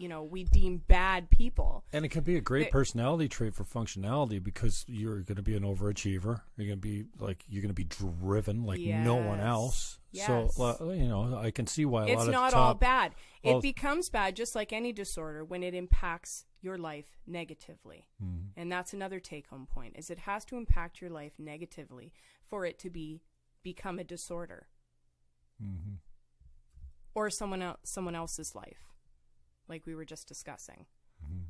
deem bad people. And it can be a great personality trait for functionality, because you're going to be an overachiever. You're going to be driven like no one else. Yes. So, I can see why it's not all bad. It becomes bad, just like any disorder, when it impacts your life negatively. And that's another take-home point, is it has to impact your life negatively for it to become a disorder. Mm-hmm. Or someone else's life, like we were just discussing. Mm-hmm.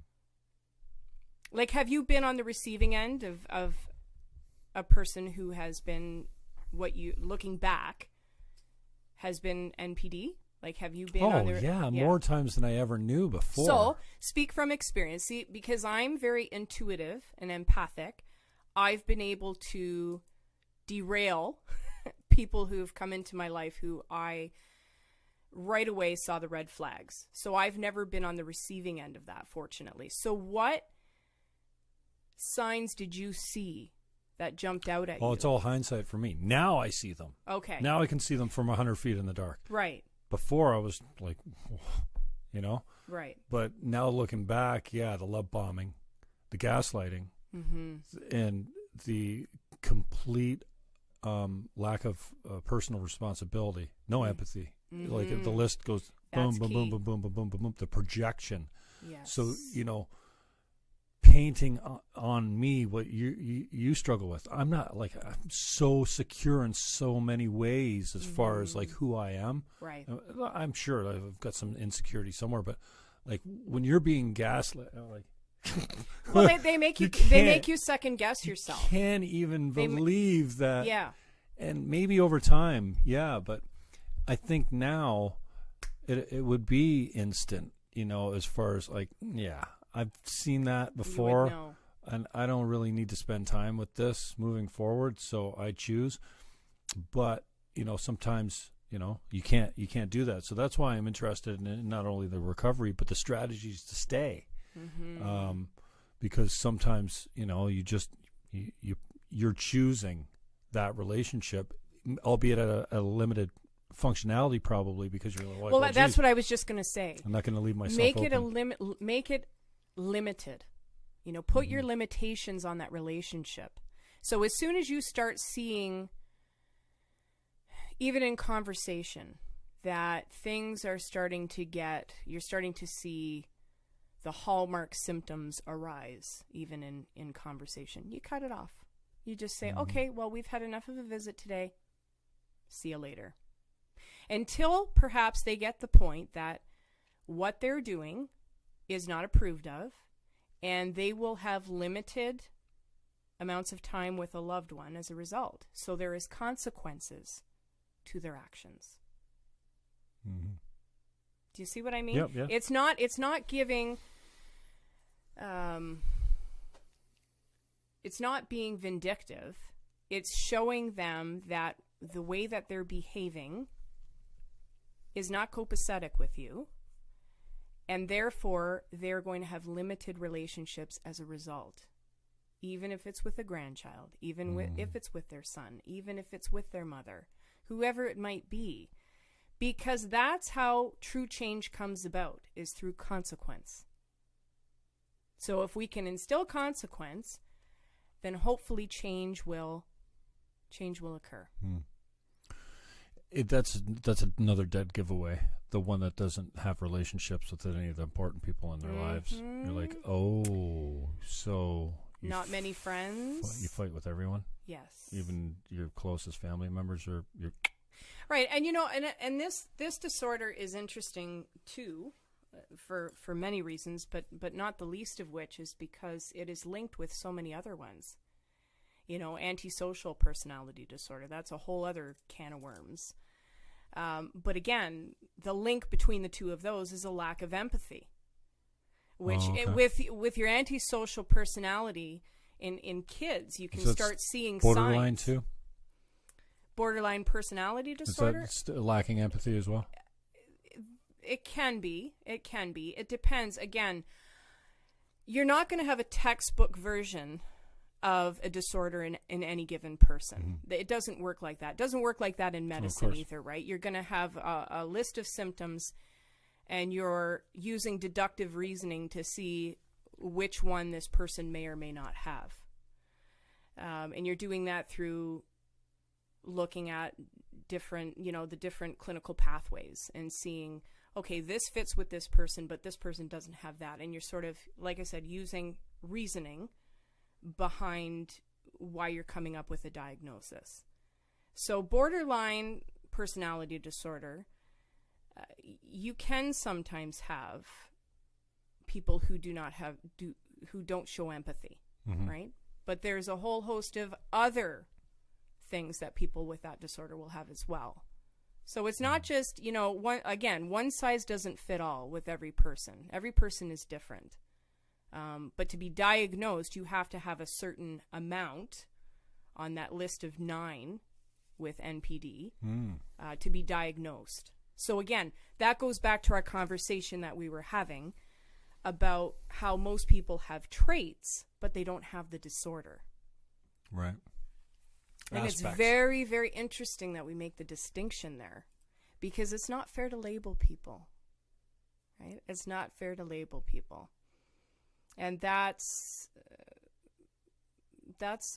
Like, have you been on the receiving end of a person who has been, looking back, has been NPD? Like, have you been on the... more times than I ever knew before. So, speak from experience. See, because I'm very intuitive and empathic, I've been able to derail people who've come into my life who I right away saw the red flags. So I've never been on the receiving end of that, fortunately. So what signs did you see that jumped out at you? Oh, it's all hindsight for me. Now I see them. Okay. Now I can see them from 100 feet in the dark. Right. Before I was like, you know? Right. But now looking back, the love bombing, the gaslighting, mm-hmm. and the complete lack of personal responsibility, no empathy. Mm-hmm. Like the list goes boom, boom, boom, boom, boom, boom, boom, boom, boom, the projection. Yes. So, painting on me what you struggle with. I'm so secure in so many ways as far as like who I am. Right. I'm sure I've got some insecurity somewhere, but like when you're being gaslit, well, they make you second guess yourself. You can't even believe that. Yeah. And maybe over time, but I think now it would be instant, as far as like, I've seen that before, and I don't really need to spend time with this moving forward, so I choose. But sometimes you can't do that. So that's why I'm interested in not only the recovery but the strategies to stay, because sometimes you're choosing that relationship, albeit at a limited functionality, probably because you're like, well, that's what I was just going to say. I'm not going to leave myself make open. it a limit. Make it limited. Put your limitations on that relationship. So as soon as you start seeing, even in conversation, that things are you're starting to see the hallmark symptoms arise, even in conversation, you cut it off. You just say, okay, well, we've had enough of a visit today. See you later. Until perhaps they get the point that what they're doing is not approved of, and they will have limited amounts of time with a loved one as a result. So there is consequences to their actions. Mm-hmm. Do you see what I mean? Yep. It's not giving, it's not being vindictive. It's showing them that the way that they're behaving is not copacetic with you, and therefore they're going to have limited relationships as a result, even if it's with a grandchild, even if it's with their son, even if it's with their mother, whoever it might be, because that's how true change comes about, is through consequence. So if we can instill consequence, then hopefully change will occur. That's another dead giveaway. The one that doesn't have relationships with any of the important people in their lives. You're like, oh, so not many friends. You fight with everyone. Yes, even your closest family members are your. Right, and and this disorder is interesting too, for many reasons, but not the least of which is because it is linked with so many other ones. Antisocial personality disorder, that's a whole other can of worms. But again, the link between the two of those is a lack of empathy, which with your antisocial personality in kids, you can start seeing borderline signs. Too? Borderline personality disorder? Is that lacking empathy as well? It can be. It depends. Again, you're not going to have a textbook version of a disorder in any given person. It doesn't work like that. It doesn't work like that in medicine either, right? You're going to have a list of symptoms, and you're using deductive reasoning to see which one this person may or may not have. And you're doing that through looking at the different clinical pathways and seeing, okay, this fits with this person, but this person doesn't have that. And you're sort of, like I said, using reasoning behind why you're coming up with a diagnosis. So borderline personality disorder, you can sometimes have people who who don't show empathy, right? But there's a whole host of other things that people with that disorder will have as well. So it's not just, one size doesn't fit all with every person. Every person is different. But to be diagnosed, you have to have a certain amount on that list of 9 with NPD to be diagnosed. So again, that goes back to our conversation that we were having about how most people have traits, but they don't have the disorder. Right. And it's very, very interesting that we make the distinction there, because it's not fair to label people, right? It's not fair to label people. And that's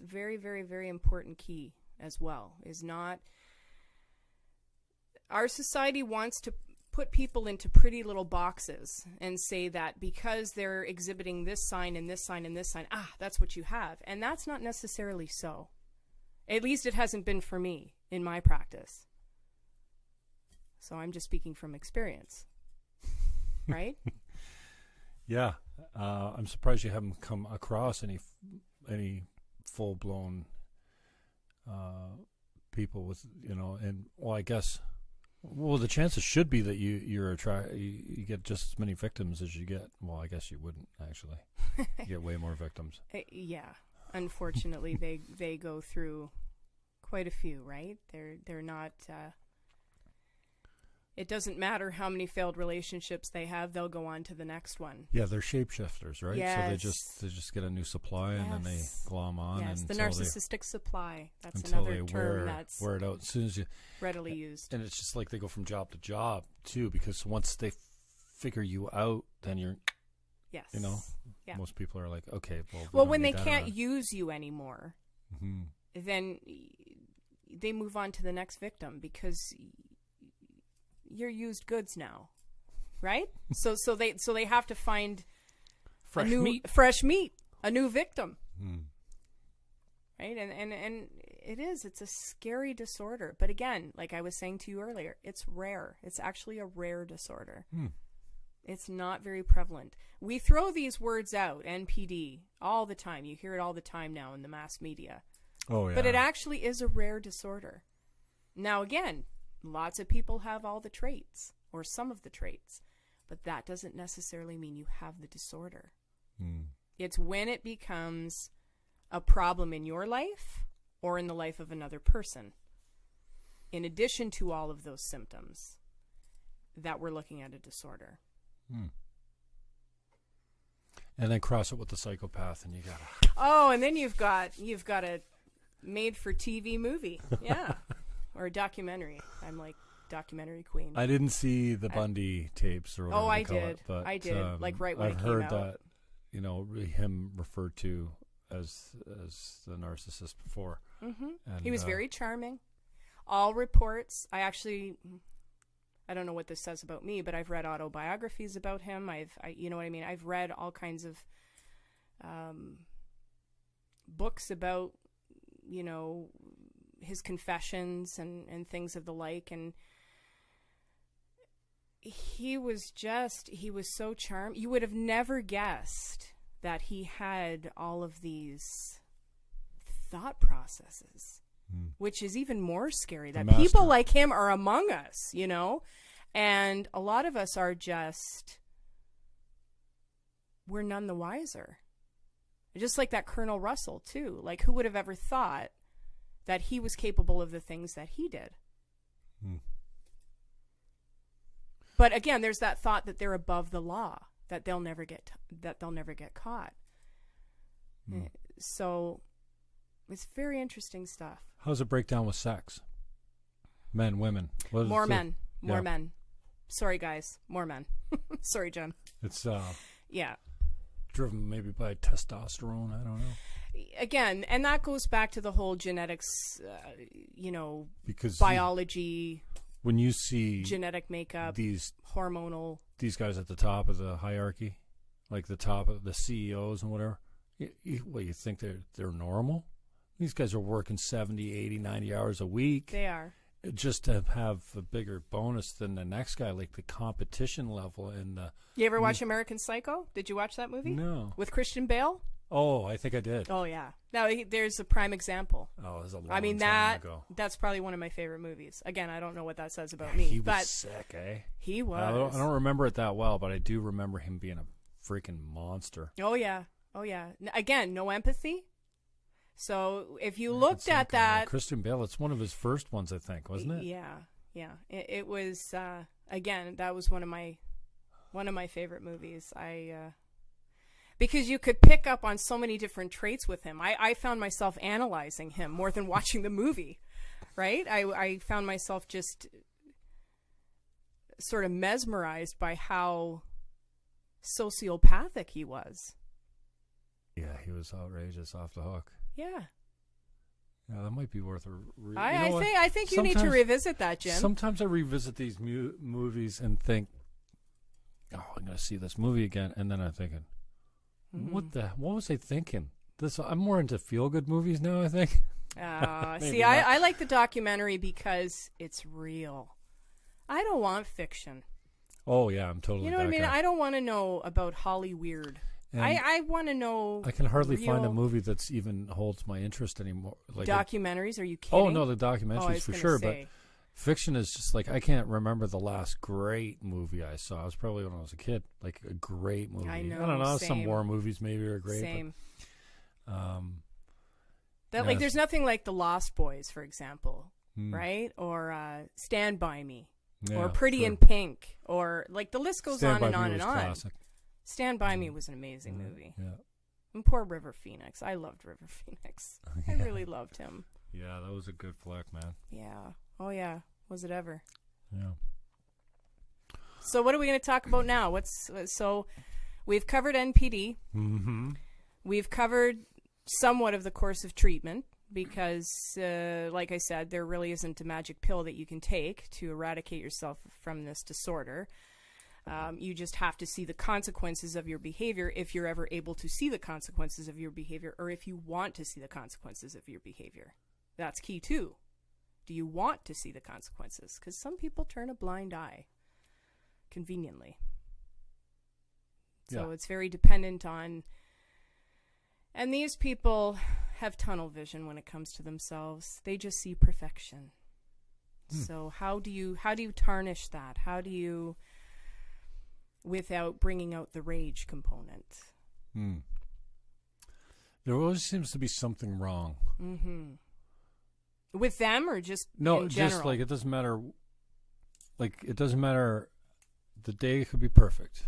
very, very, very important key as well, is not... Our society wants to put people into pretty little boxes and say that because they're exhibiting this sign and this sign and this sign, that's what you have. And that's not necessarily so. At least it hasn't been for me in my practice. So I'm just speaking from experience. Right? Yeah. I'm surprised you haven't come across any full-blown people with, and, well, I guess... Well, the chances should be that you get just as many victims as you get. Well, I guess you wouldn't, actually. You get way more victims. Yeah. Unfortunately, they go through quite a few, right? They're not... it doesn't matter how many failed relationships they have, they'll go on to the next one. Yeah, they're shapeshifters, right? Yes. So they just get a new supply and then they glom on. Yes, and the narcissistic supply. That's until another they term that's wear it out as soon as you readily used. And it's just like they go from job to job too, because once they figure you out, then you're, yes, most people are like, okay, well, when they can't use you anymore, then they move on to the next victim because you're used goods now, right? so they have to find fresh meat, a new victim, right? And it's a scary disorder. But again, like I was saying to you earlier, it's rare. It's actually a rare disorder. It's not very prevalent. We throw these words out, NPD, all the time. You hear it all the time now in the mass media. Oh yeah. But it actually is a rare disorder. Now again, lots of people have all the traits or some of the traits, but that doesn't necessarily mean you have the disorder. It's when it becomes a problem in your life or in the life of another person, in addition to all of those symptoms, that we're looking at a disorder. And then cross it with the psychopath, and you gotta... Oh, and then you've got a made-for-TV movie. Yeah. Or a documentary. I'm like documentary queen. I didn't see the Bundy tapes or whatever I call did. it, but I did. Like right when I've it came heard out. that, him referred to as the narcissist before. And, he was very charming. All reports. I don't know what this says about me, but I've read autobiographies about him. You know what I mean? I've read all kinds of books about, his confessions and things of the like, and he was so charming. You would have never guessed that he had all of these thought processes, which is even more scary, that people like him are among us, and a lot of us are we're none the wiser. Just like that Colonel Russell too. Like, who would have ever thought that he was capable of the things that he did? But again, there's that thought that they're above the law, that they'll never get caught. So it's very interesting stuff. How does it break down with sex? Men, women? More men. Sorry, guys. More men. Sorry, Jen. It's yeah. driven maybe by testosterone. I don't know. Again, and that goes back to the whole genetics, because biology. When you see genetic makeup, these hormonal, these guys at the top of the hierarchy, like the top of the CEOs and whatever, you think they're normal? These guys are working 70, 80, 90 hours a week. They are. just to have a bigger bonus than the next guy, like the competition level and the. You ever watch American Psycho? Did you watch that movie? No. With Christian Bale? Oh, I think I did. Oh yeah. Now there's a prime example. Oh, it was a long time ago. That's probably one of my favorite movies. Again, I don't know what that says about me. He was but sick, eh? He was. I don't remember it that well, but I do remember him being a freaking monster. Oh yeah. Again, no empathy. So if you looked at that, Christian Bale, it's one of his first ones, I think, wasn't it? Yeah. It was. Again, that was one of my favorite movies. Because you could pick up on so many different traits with him. I found myself analyzing him more than watching the movie, right? I found myself just sort of mesmerized by how sociopathic he was. Yeah, he was outrageous off the hook. Yeah. Yeah, that might be worth a I think you need to revisit that, Jim. Sometimes I revisit these movies and think, oh, I'm going to see this movie again. And then I'm thinking, what was I thinking? I'm more into feel-good movies now, I think. See, I like the documentary because it's real. I don't want fiction. Oh, yeah, I'm totally. You know what I mean? I don't want to know about Hollyweird. I want to know. I can hardly find a movie that's even holds my interest anymore. Like documentaries? Are you kidding? Oh no, the documentaries for sure. But fiction is just like I can't remember the last great movie I saw. It was probably when I was a kid. Like a great movie. I don't know. Same. Some war movies maybe are great. Same. But, like there's nothing like The Lost Boys, for example, right? Or Stand By Me, or Pretty in Pink, or like the list goes on and on and on. Classic. Stand By Me was an amazing movie. Yeah. And poor River Phoenix. I loved River Phoenix. I really loved him. Yeah, that was a good flick, man. Yeah. Oh, yeah. Was it ever? Yeah. So what are we going to talk about now? So we've covered NPD. Mm-hmm. We've covered somewhat of the course of treatment because, like I said, there really isn't a magic pill that you can take to eradicate yourself from this disorder. You just have to see the consequences of your behavior if you're ever able to see the consequences of your behavior, or if you want to see the consequences of your behavior. That's key too. Do you want to see the consequences? Because some people turn a blind eye conveniently. So it's very dependent on, and these people have tunnel vision when it comes to themselves. They just see perfection. So how do you tarnish that? How do you, without bringing out the rage component? There always seems to be something wrong. With them, or just no, in general? Just like it doesn't matter. Like it doesn't matter. The day could be perfect,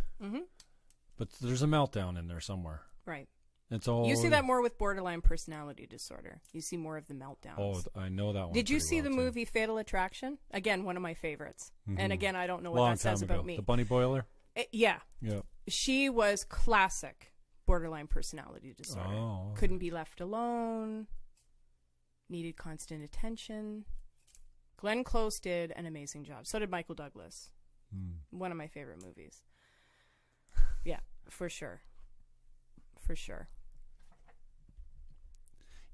but there's a meltdown in there somewhere. Right. It's all. You see that more with borderline personality disorder. You see more of the meltdowns. Oh, I know that one. Did you see the movie Fatal Attraction? Again, one of my favorites. And again, I don't know what that says about me. The bunny boiler? Yeah. Yeah. She was classic borderline personality disorder. Oh. Okay. Couldn't be left alone. Needed constant attention. Glenn Close did an amazing job. So did Michael Douglas. One of my favorite movies. Yeah, for sure. For sure.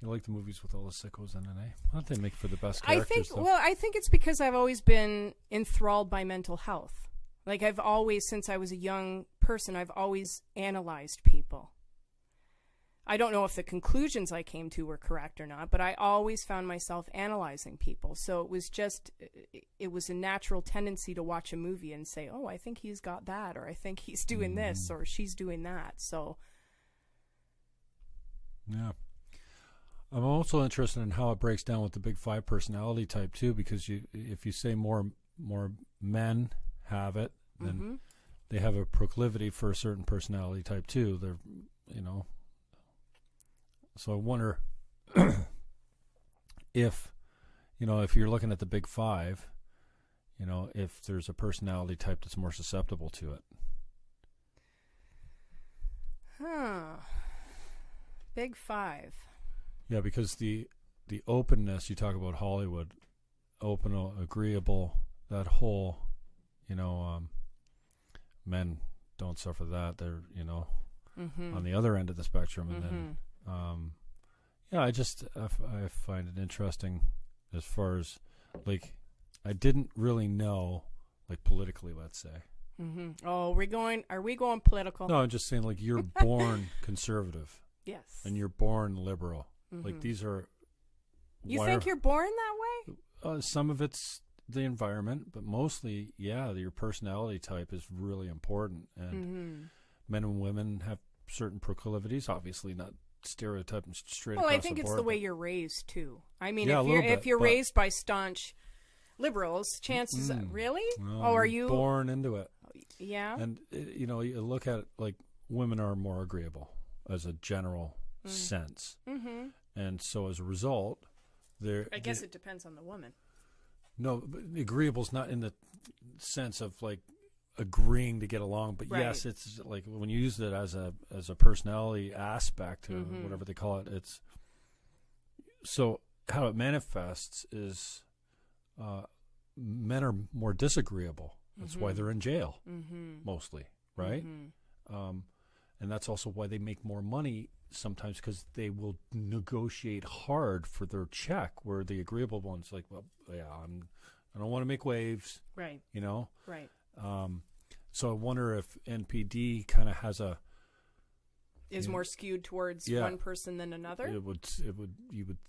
You like the movies with all the sickos in it, eh? Why don't they make for the best characters? I think it's because I've always been enthralled by mental health. Like I've always, since I was a young person, I've always analyzed people. I don't know if the conclusions I came to were correct or not, but I always found myself analyzing people. So it was a natural tendency to watch a movie and say, oh, I think he's got that, or I think he's doing this, or she's doing that. So. Yeah. I'm also interested in how it breaks down with the big five personality type too, because if you say more men have it, then they have a proclivity for a certain personality type too. They're, so I wonder if you're looking at the big five, if there's a personality type that's more susceptible to it. Big five. Yeah, because the openness, you talk about Hollywood, open, agreeable, that whole, men don't suffer that. They're, on the other end of the spectrum. And then, I find it interesting as far as, like, I didn't really know, like politically, let's say. Mm-hmm. Oh, are we going political? No, I'm just saying, like, you're born conservative. Yes. And you're born liberal. Mm-hmm. Like, these are... You think you're born that way? Some of it's the environment, but mostly, yeah, your personality type is really important. And men and women have certain proclivities, obviously not stereotyping straight across the board. Well, I think it's the way you're raised, too. I mean, yeah, if you're raised by staunch liberals, chances... Really? Well, are you... born into it. Yeah. And, you know, you look at it, like, women are more agreeable as a general sense. Mm-hmm. And so as a result, I guess it depends on the woman. No, but agreeable's not in the sense of, like, agreeing to get along. But, yes, it's like when you use it as a personality aspect, or whatever they call it, it's... So how it manifests is men are more disagreeable. That's why they're in jail, mostly, right? And that's also why they make more money sometimes, because they will negotiate hard for their check, where the agreeable one's like, well, yeah, I don't want to make waves, right? You know, right. So I wonder if NPD kind of has is more skewed towards one person than another. You would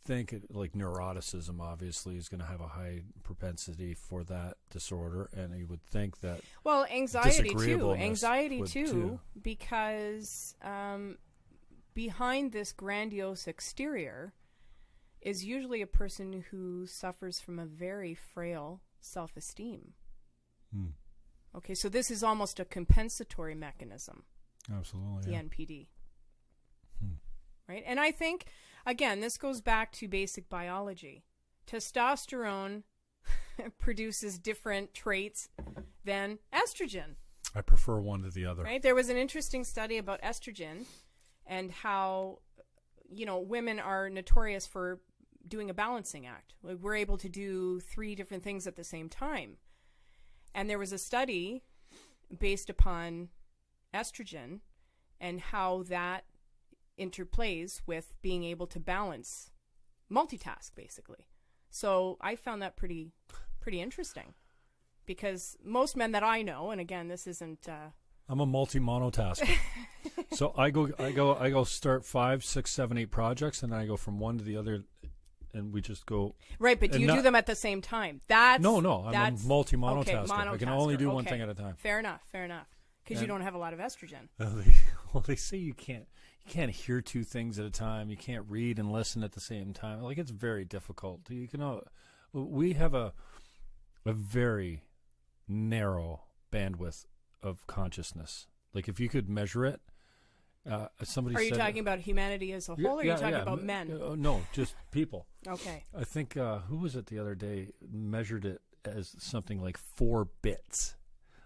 think like neuroticism obviously is going to have a high propensity for that disorder, and you would think that anxiety too, because behind this grandiose exterior is usually a person who suffers from a very frail self-esteem. Okay, so this is almost a compensatory mechanism. Absolutely, the NPD. Right? And I think, again, this goes back to basic biology. Testosterone produces different traits than estrogen. I prefer one to the other. Right? There was an interesting study about estrogen and how, you know, women are notorious for doing a balancing act. We're able to do 3 different things at the same time. And there was a study based upon estrogen and how that interplays with being able to multitask, basically. So I found that pretty interesting, because most men that I know, and again, this isn't... I'm a multi-monotasker. So I go start 5, 6, 7, 8 projects, and then I go from one to the other, and we just go... Right, but do you do them at the same time? No, I'm a multi-monotasker. Okay, I can only do one thing at a time. Fair enough. Because you don't have a lot of estrogen. Well, they say you can't hear 2 things at a time. You can't read and listen at the same time. Like, it's very difficult. We have a very narrow bandwidth of consciousness. Like, if you could measure it, somebody said... Are you talking about humanity as a whole, or are you talking about men? No, just people. Okay. I think, who was it the other day, measured it as something like 4 bits.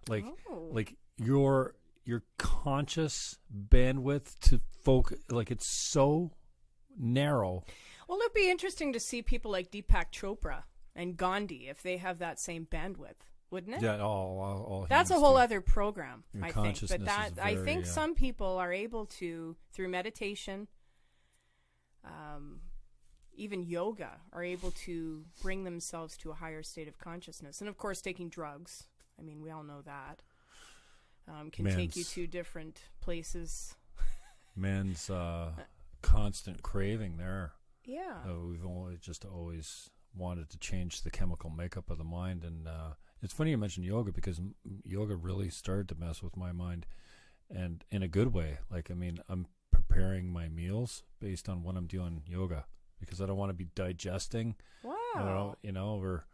Like, your conscious bandwidth to focus, like, it's so narrow. Well, it'd be interesting to see people like Deepak Chopra and Gandhi if they have that same bandwidth, wouldn't it? Yeah, all that's a whole other program, I think. But I think some people are able to, through meditation, even yoga, are able to bring themselves to a higher state of consciousness. And of course, taking drugs. I mean, we all know that. Can take you to different places. Man's constant craving there. Yeah. We've always wanted to change the chemical makeup of the mind. And it's funny you mentioned yoga, because yoga really started to mess with my mind, and in a good way. Like, I mean, I'm preparing my meals based on when I'm doing yoga, because I don't want to be digesting. Wow. We're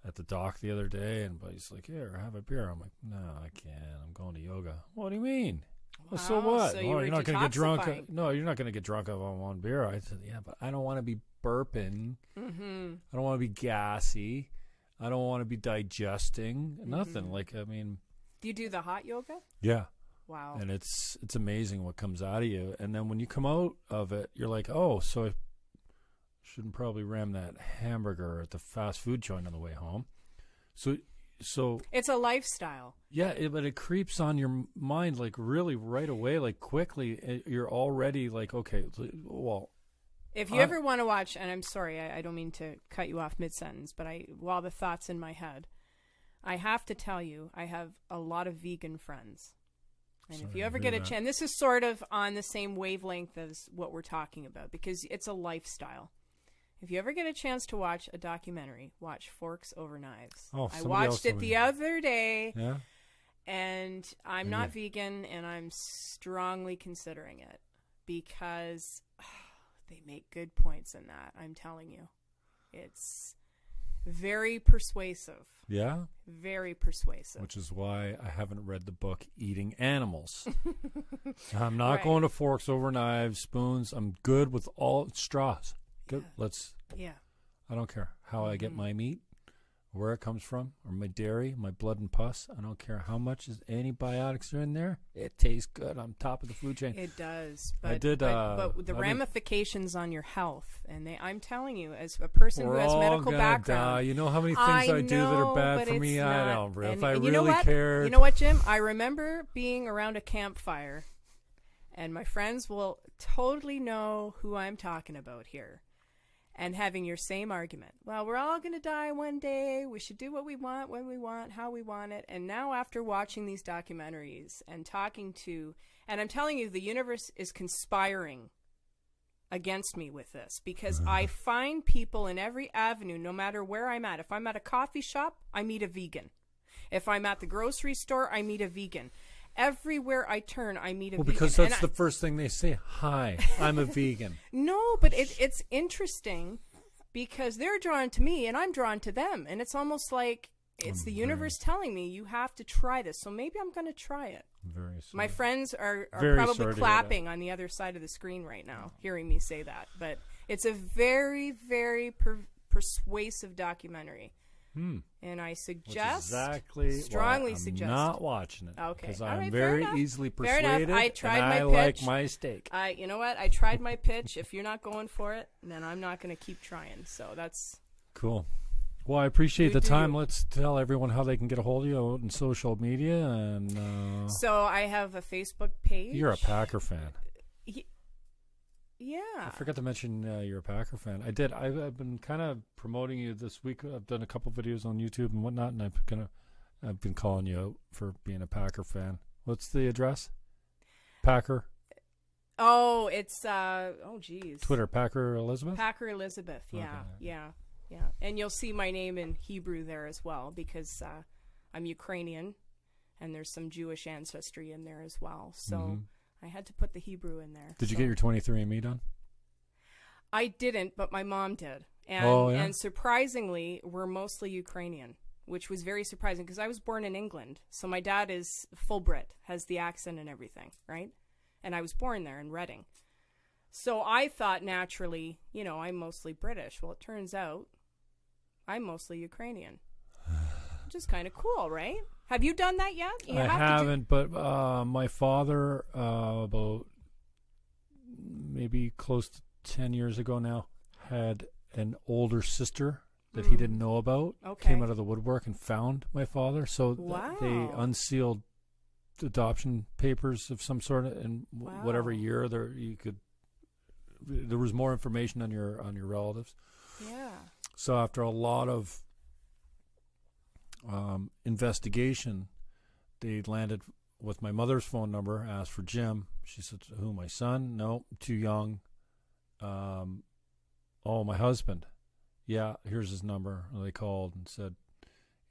at the dock the other day, and he's like, "Here, have a beer." I'm like, "No, I can't. I'm going to yoga." What do you mean? Wow. Well, so what? So you're not going to get drunk. No, you're not going to get drunk on one beer. I said, "Yeah, but I don't want to be burping. Mm-hmm. I don't want to be gassy. I don't want to be digesting. Nothing." Like, I mean, do you do the hot yoga? Yeah. Wow. And it's amazing what comes out of you. And then when you come out of it, you're like, "Oh, so I shouldn't probably ram that hamburger at the fast food joint on the way home." So it's a lifestyle. Yeah, but it creeps on your mind, like, really right away, like, quickly. You're already like, okay, well, If you ever want to watch, and I'm sorry, I don't mean to cut you off mid-sentence, but while the thought's in my head, I have to tell you, I have a lot of vegan friends. And if you ever get a chance, this is sort of on the same wavelength as what we're talking about, because it's a lifestyle. If you ever get a chance to watch a documentary, watch Forks Over Knives. Oh, I watched it the other day, yeah? And I'm not vegan, and I'm strongly considering it, because they make good points in that, I'm telling you. It's very persuasive. Yeah? Very persuasive. Which is why I haven't read the book Eating Animals. I'm not going to Forks Over Knives, spoons. I'm good with all straws. Good. Yeah. I don't care how I get my meat, where it comes from, or my dairy, my blood and pus. I don't care how much antibiotics are in there. It tastes good on top of the food chain. It does. But the ramifications on your health, and I'm telling you, as a person who has medical background. Die. You know how many things I do that are bad for me? I don't. If I really cared. You know what, Jim? I remember being around a campfire, and my friends will totally know who I'm talking about here. And having your same argument. Well, we're all going to die one day. We should do what we want, when we want, how we want it. And now after watching these documentaries and talking to, and I'm telling you, the universe is conspiring against me with this, because I find people in every avenue, no matter where I'm at. If I'm at a coffee shop, I meet a vegan. If I'm at the grocery store, I meet a vegan. Everywhere I turn, I meet a vegan. Because that's the first thing they say. Hi, I'm a vegan. No, but it's interesting because they're drawn to me and I'm drawn to them. And it's almost like it's the universe telling me you have to try this. So maybe I'm going to try it. Very sorry. My friends are probably clapping on the other side of the screen right now, hearing me say that. But it's a very, very persuasive documentary. And I strongly suggest not watching it. Okay, because I'm very easily persuaded. I tried my pitch. Like my steak. You know what? I tried my pitch. If you're not going for it, then I'm not going to keep trying. So that's cool. Well, I appreciate the time. Let's tell everyone how they can get a hold of you on social media. And so I have a Facebook page. You're a Packer fan. Yeah. I forgot to mention you're a Packer fan. I did. I've been kind of promoting you this week. I've done a couple videos on YouTube and whatnot, and I've been calling you out for being a Packer fan. What's the address? Packer. Oh, it's geez. Twitter, Packer Elisabeth. Packer Elisabeth. Yeah, okay. Yeah. And you'll see my name in Hebrew there as well, because I'm Ukrainian, and there's some Jewish ancestry in there as well. So. I had to put the Hebrew in there. Did you get your 23andMe done? I didn't, but my mom did. And surprisingly, we're mostly Ukrainian, which was very surprising because I was born in England. So my dad is full Brit, has the accent and everything, right? And I was born there in Reading. So I thought naturally, I'm mostly British. Well, it turns out I'm mostly Ukrainian. Which is kind of cool, right? Have you done that yet? I haven't, but my father, about maybe close to 10 years ago now, had an older sister that he didn't know about. Okay. Came out of the woodwork and found my father. So they unsealed adoption papers of some sort, and whatever year there was more information on your relatives. Yeah. So after a lot of investigation, they landed with my mother's phone number, asked for Jim. She said, who, my son? No, too young. My husband. Yeah, here's his number. And they called and said,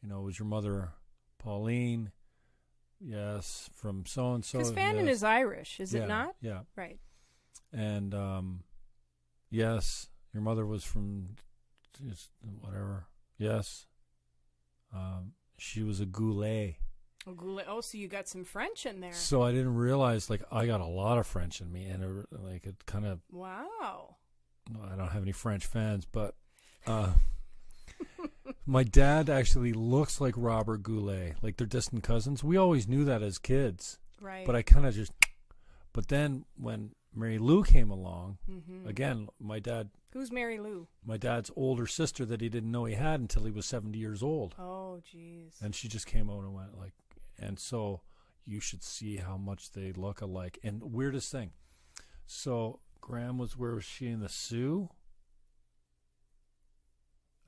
was your mother Pauline? Yes, from so-and-so. Because Fannon is Irish, is it not? Yeah. Right. And yes, your mother was from whatever. Yes. She was a Goulet. Oh, so you got some French in there. So I didn't realize, I got a lot of French in me, and it kind of. Wow. I don't have any French fans, but my dad actually looks like Robert Goulet, like they're distant cousins. We always knew that as kids, right? But I kind of just. But then when Mary Lou came along, again, my dad. Who's Mary Lou? My dad's older sister that he didn't know he had until he was 70 years old. Oh, jeez. And she just came out and went and so you should see how much they look alike. And weirdest thing, so Graham where was she in the Sioux?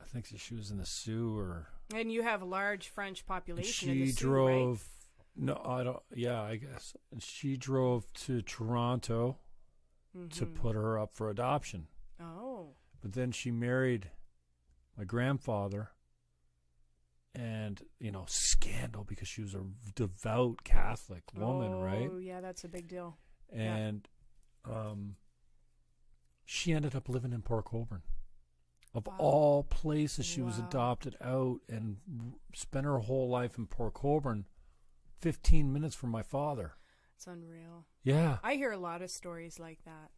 I think she was in the Sioux or. And you have a large French population in She the Sioux, drove. right? No, I don't. Yeah, I guess. And she drove to Toronto to put her up for adoption. Oh. But then she married my grandfather, and scandal because she was a devout Catholic woman, right? Oh, yeah, that's a big deal. And she ended up living in Port Colborne. Of all places, she was adopted out and spent her whole life in Port Colborne, 15 minutes from my father. It's unreal. Yeah. I hear a lot of stories like that.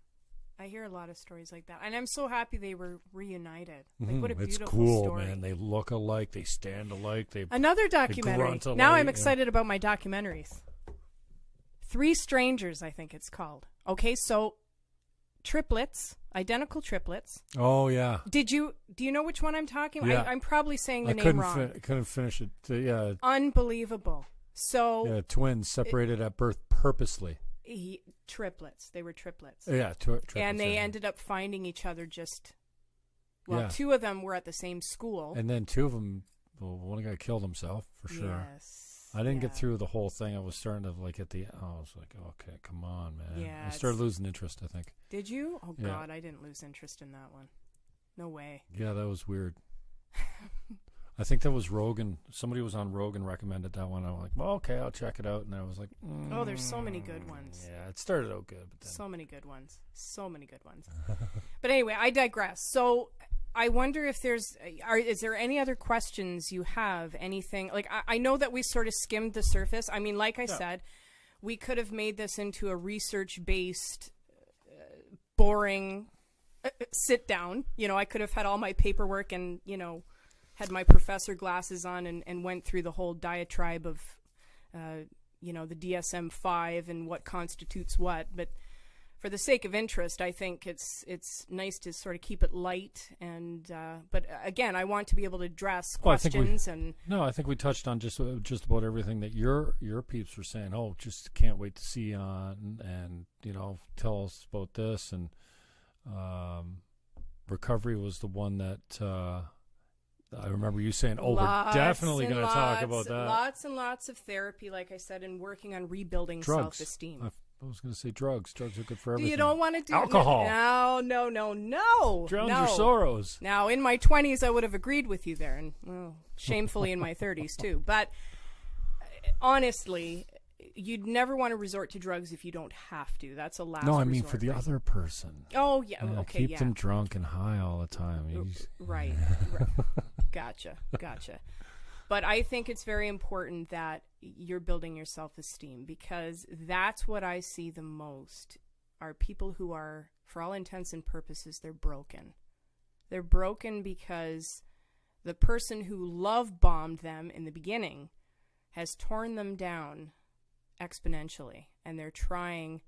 And I'm so happy they were reunited. Like, what a beautiful story. It's cool, man. They look alike. They stand alike. Another documentary. Grunt alike, Now I'm excited about my documentaries. 3 Strangers, I think it's called. Okay, so triplets, identical triplets. Oh, yeah. Do you know which one I'm talking about? Yeah. I'm probably saying the name wrong. I couldn't finish it. Yeah. Unbelievable. So. Yeah, twins separated at birth purposely. Triplets. They were triplets. Yeah, triplets. And they ended up finding each other two of them were at the same school. And then 2 of them, one guy killed himself, for sure. Yes. I didn't get through the whole thing. I was starting to, I was like, okay, come on, man. Yeah, I started losing interest, I think. Did you? Oh, Yeah. God, I didn't lose interest in that one. No way. Yeah, that was weird. I think that was Rogan. Somebody was on Rogan, recommended that one. I was like, well, okay, I'll check it out. And I was like, oh, there's so many good ones. Yeah, it started out good. But then. So many good ones. But anyway, I digress. So I wonder if is there any other questions you have? Anything? Like, I know that we sort of skimmed the surface. I mean, like I said, we could have made this into a research-based, boring sit down. I could have had all my paperwork and, had my professor glasses on and went through the whole diatribe of, the DSM-5 and what constitutes what. But for the sake of interest, I think it's nice to sort of keep it light. And but again, I want to be able to address questions. I think we touched on just about everything that your peeps were saying. Oh, just can't wait to see you on, and tell us about this. And recovery was the one that. I remember you saying, we're definitely going to talk about that. Lots and lots of therapy, like I said, and working on rebuilding self-esteem. I was going to say drugs. Drugs are good for everything. You don't want to do alcohol. No. Drowns your sorrows. Now, in my 20s, I would have agreed with you there, and shamefully in my 30s too. But honestly, you'd never want to resort to drugs if you don't have to. That's a last resort. No, I mean for the other person. Oh, yeah. Okay, keep them drunk and high all the time. Right. Gotcha. But I think it's very important that you're building your self-esteem, because that's what I see the most are people who are, for all intents and purposes, they're broken. They're broken because the person who love-bombed them in the beginning has torn them down exponentially, and they're trying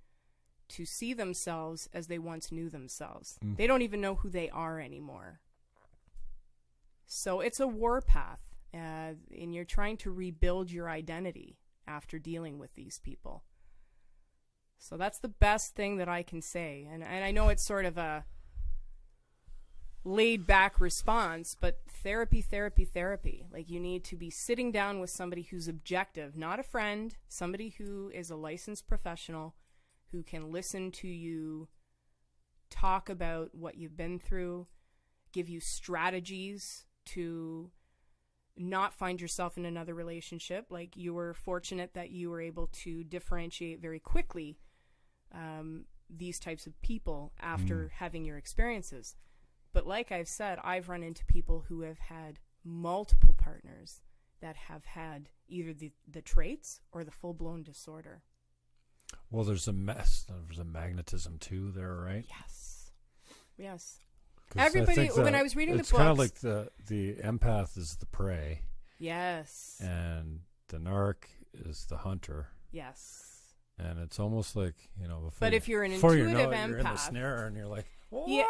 to see themselves as they once knew themselves. They don't even know who they are anymore. So it's a warpath, and you're trying to rebuild your identity after dealing with these people. So that's the best thing that I can say. And I know it's sort of a laid-back response, but therapy. Like, you need to be sitting down with somebody who's objective, not a friend, somebody who is a licensed professional who can listen to you talk about what you've been through, give you strategies to not find yourself in another relationship. Like, you were fortunate that you were able to differentiate very quickly these types of people after having your experiences. But like I've said, I've run into people who have had multiple partners that have had either the traits or the full-blown disorder. Well, there's a magnetism too there, right? Yes. Everybody, when I was reading the books, it's kind of like the empath is the prey. Yes. And the narc is the hunter. Yes. And it's almost like, but if you're an intuitive empath, you're in the snare and you're like, what? Yeah.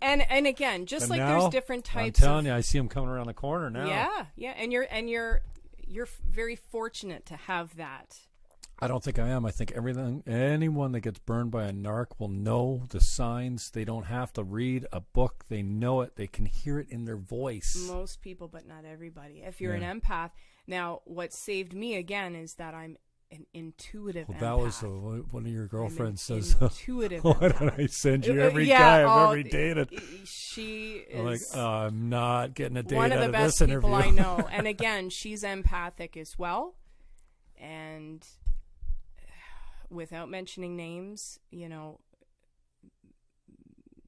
And again, just like there's different types. I'm telling you, I see them coming around the corner now. Yeah. And you're very fortunate to have that. I don't think I am. I think anyone that gets burned by a narc will know the signs. They don't have to read a book. They know it. They can hear it in their voice. Most people, but not everybody. If you're an empath, now what saved me again is that I'm an intuitive empath. That was one of your girlfriends says, intuitive why don't I send you every guy I've ever dated? She is I'm like, I'm not getting a date one of out the of best this people interview. I know. And again, she's empathic as well. And without mentioning names, you know,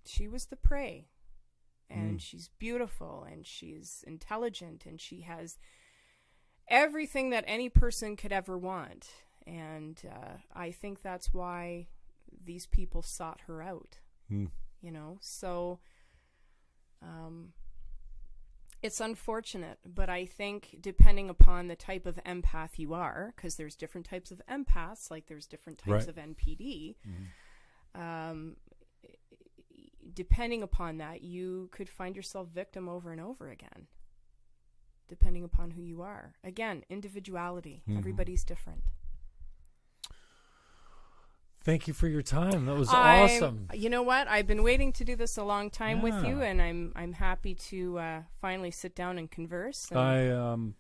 she was the prey. And she's beautiful and she's intelligent and she has everything that any person could ever want. And I think that's why these people sought her out, you know. So it's unfortunate, but I think depending upon the type of empath you are, because there's different types of empaths, like there's different types of NPD, depending upon that, you could find yourself victim over and over again, depending upon who you are. Again, individuality. Everybody's different. Thank you for your time. That was awesome. You know what? I've been waiting to do this a long time with you, and I'm happy to finally sit down and converse. And I am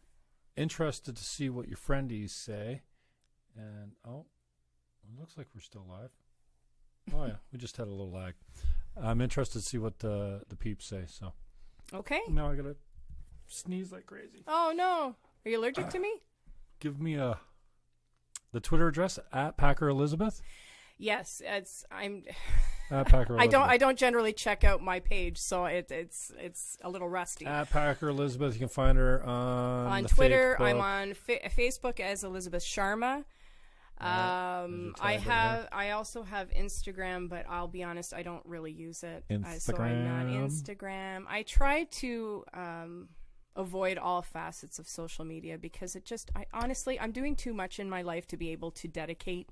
interested to see what your friendies say. And, it looks like we're still live. Oh, yeah. We just had a little lag. I'm interested to see what the peeps say. So okay. Now I got to sneeze like crazy. Oh, no. Are you allergic to me? Give me the Twitter address, @PackerElizabeth. Yes, I'm. @PackerElizabeth. I don't generally check out my page, so it's a little rusty. @PackerElizabeth. You can find her on Twitter. Facebook. I'm on Facebook as Elisabeth Sharma. I also have Instagram, but I'll be honest, I don't really use it. So I'm not Instagram. I try to avoid all facets of social media because honestly, I'm doing too much in my life to be able to dedicate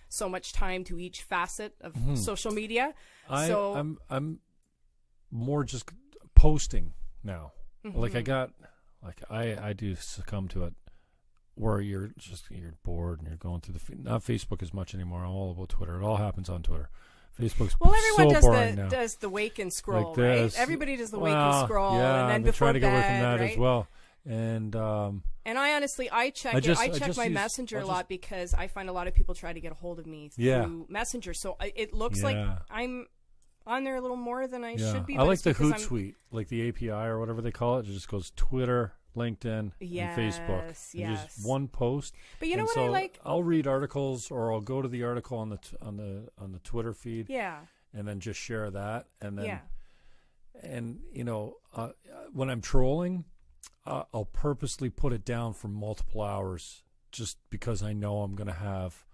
so much time to each facet of social media. I'm more just posting now. Like I do succumb to it, where you're bored and you're going through not Facebook as much anymore. I'm all about Twitter. It all happens on Twitter. Facebook's everyone so boring now. does the wake and scroll, like right? Everybody does the wake and scroll, and then before trying to get away from that right? as well. And I honestly check my Messenger a lot because I find a lot of people try to get a hold of me through Messenger. So it looks like I'm on there a little more than I should be. I like the Hootsuite, like the API or whatever they call it. It just goes Twitter, LinkedIn, and Facebook. And just one post. But you know what I like? I'll read articles, or I'll go to the article on the Twitter feed. Yeah. And then just share that, and then and when I'm trolling, I'll purposely put it down for multiple hours, just because I know I'm going to have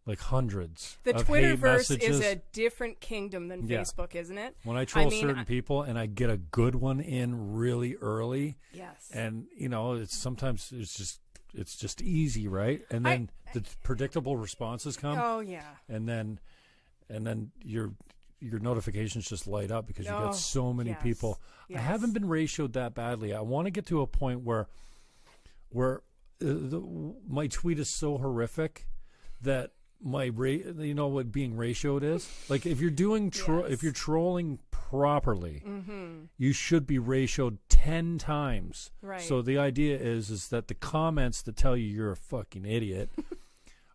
like hundreds. The of Twitterverse hate is a different kingdom than Facebook, isn't it? When I troll certain people and I get a good one in really early, and sometimes it's just easy, right? And then the predictable responses come. Oh yeah. And then your notifications just light up because you got so many people. I haven't been ratioed that badly. I want to get to a point where my tweet is so horrific that what being ratioed is. Like if you're doing if you're trolling properly, you should be ratioed 10 times. Right. So the idea is that the comments that tell you you're a fucking idiot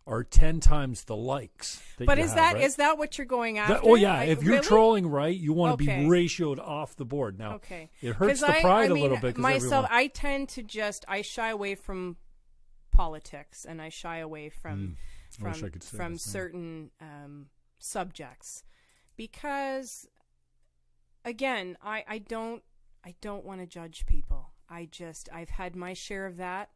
are 10 times the likes. Is that what you're going after? If you're trolling right, you want to be ratioed off the board. Now, it hurts the pride a little bit. Myself, I tend to I shy away from politics, and I shy away from certain subjects because, again, I don't want to judge people. I've had my share of that.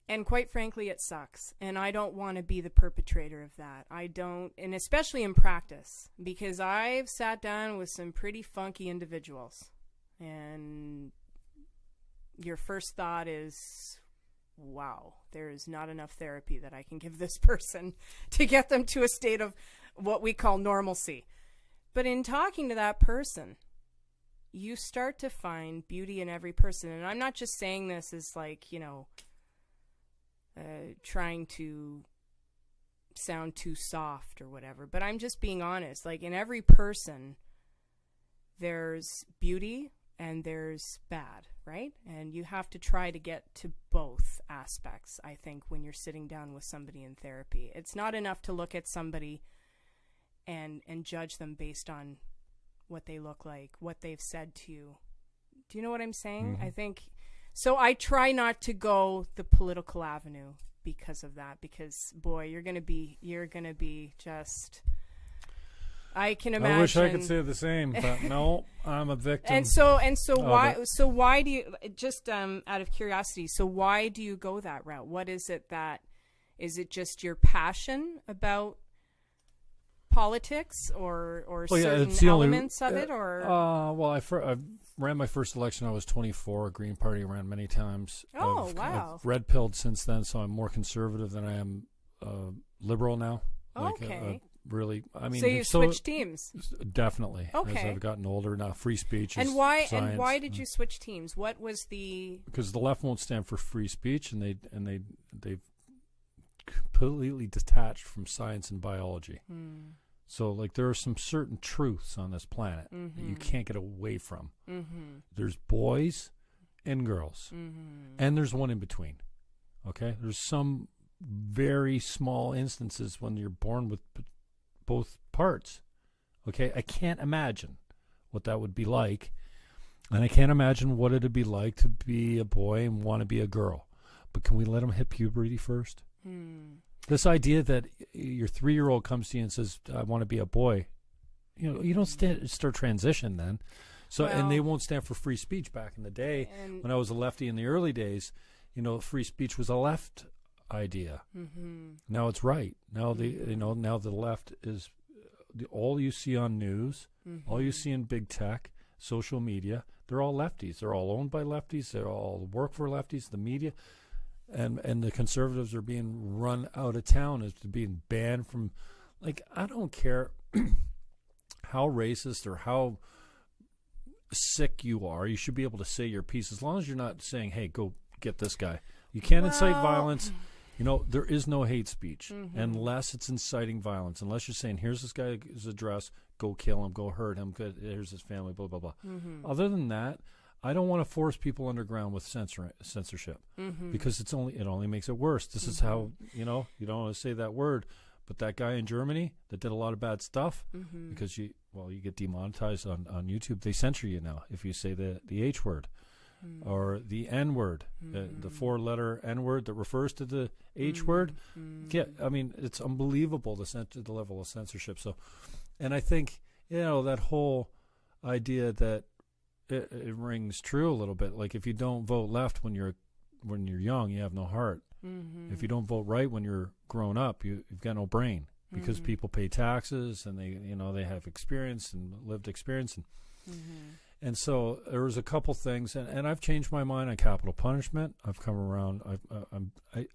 And quite frankly, it sucks. And I don't want to be the perpetrator of that. I don't, and especially in practice, because I've sat down with some pretty funky individuals. And your first thought is, wow, there is not enough therapy that I can give this person to get them to a state of what we call normalcy. But in talking to that person, you start to find beauty in every person. And I'm not just saying this as like, trying to sound too soft or whatever, but I'm just being honest. Like, in every person, there's beauty and there's bad, right? And you have to try to get to both aspects, I think, when you're sitting down with somebody in therapy. It's not enough to look at somebody and judge them based on what they look like, what they've said to you. Do you know what I'm saying? I think, so I try not to go the political avenue because of that, because boy, you're going to be just, I can imagine. I wish I could say the same, but no, I'm a victim. And so why do you, just out of curiosity, so why do you go that route? What is it is it just your passion about politics or certain elements of it, or? Well, I ran my first election. I was 24. Green Party ran many times. Oh, wow. I've red-pilled since then, so I'm more conservative than I am liberal now. Okay. Really, I mean. So you've switched teams. Definitely. Okay. As I've gotten older now, free speech is and why science. And why did you switch teams? What was the? Because the left won't stand for free speech, and they've completely detached from science and biology. So, like, there are some certain truths on this planet that you can't get away from. There's boys and girls, and there's one in between. Okay? There's some very small instances when you're born with both parts. Okay? I can't imagine what that would be like, and I can't imagine what it would be like to be a boy and want to be a girl. But can we let them hit puberty first? This idea that your 3-year-old comes to you and says, I want to be a boy, you don't start transition then. So, and they won't stand for free speech back in the day. When I was a lefty in the early days, free speech was a left idea. Now it's right. Now now the left is all you see on news, all you see in big tech, social media, they're all lefties. They're all owned by lefties. They all work for lefties, the media. And the conservatives are being run out of town, as being banned from, like, I don't care how racist or how sick you are. You should be able to say your piece, as long as you're not saying, hey, go get this guy. You can't incite violence. There is no hate speech unless it's inciting violence. Unless you're saying, here's this guy's address, go kill him, go hurt him, here's his family, blah, blah, blah. Other than that, I don't want to force people underground with censorship because it only makes it worse. This is how, you don't want to say that word, but that guy in Germany that did a lot of bad stuff because you get demonetized on YouTube. They censor you now if you say the H word or the N word, the 4-letter N word that refers to the H word. Yeah, I mean, it's unbelievable the level of censorship. So, and I think, that whole idea that it rings true a little bit. Like, if you don't vote left when you're young, you have no heart. If you don't vote right when you're grown up, you've got no brain, because people pay taxes and they have experience and lived experience, and so there was a couple things, and I've changed my mind on capital punishment. I've come around. I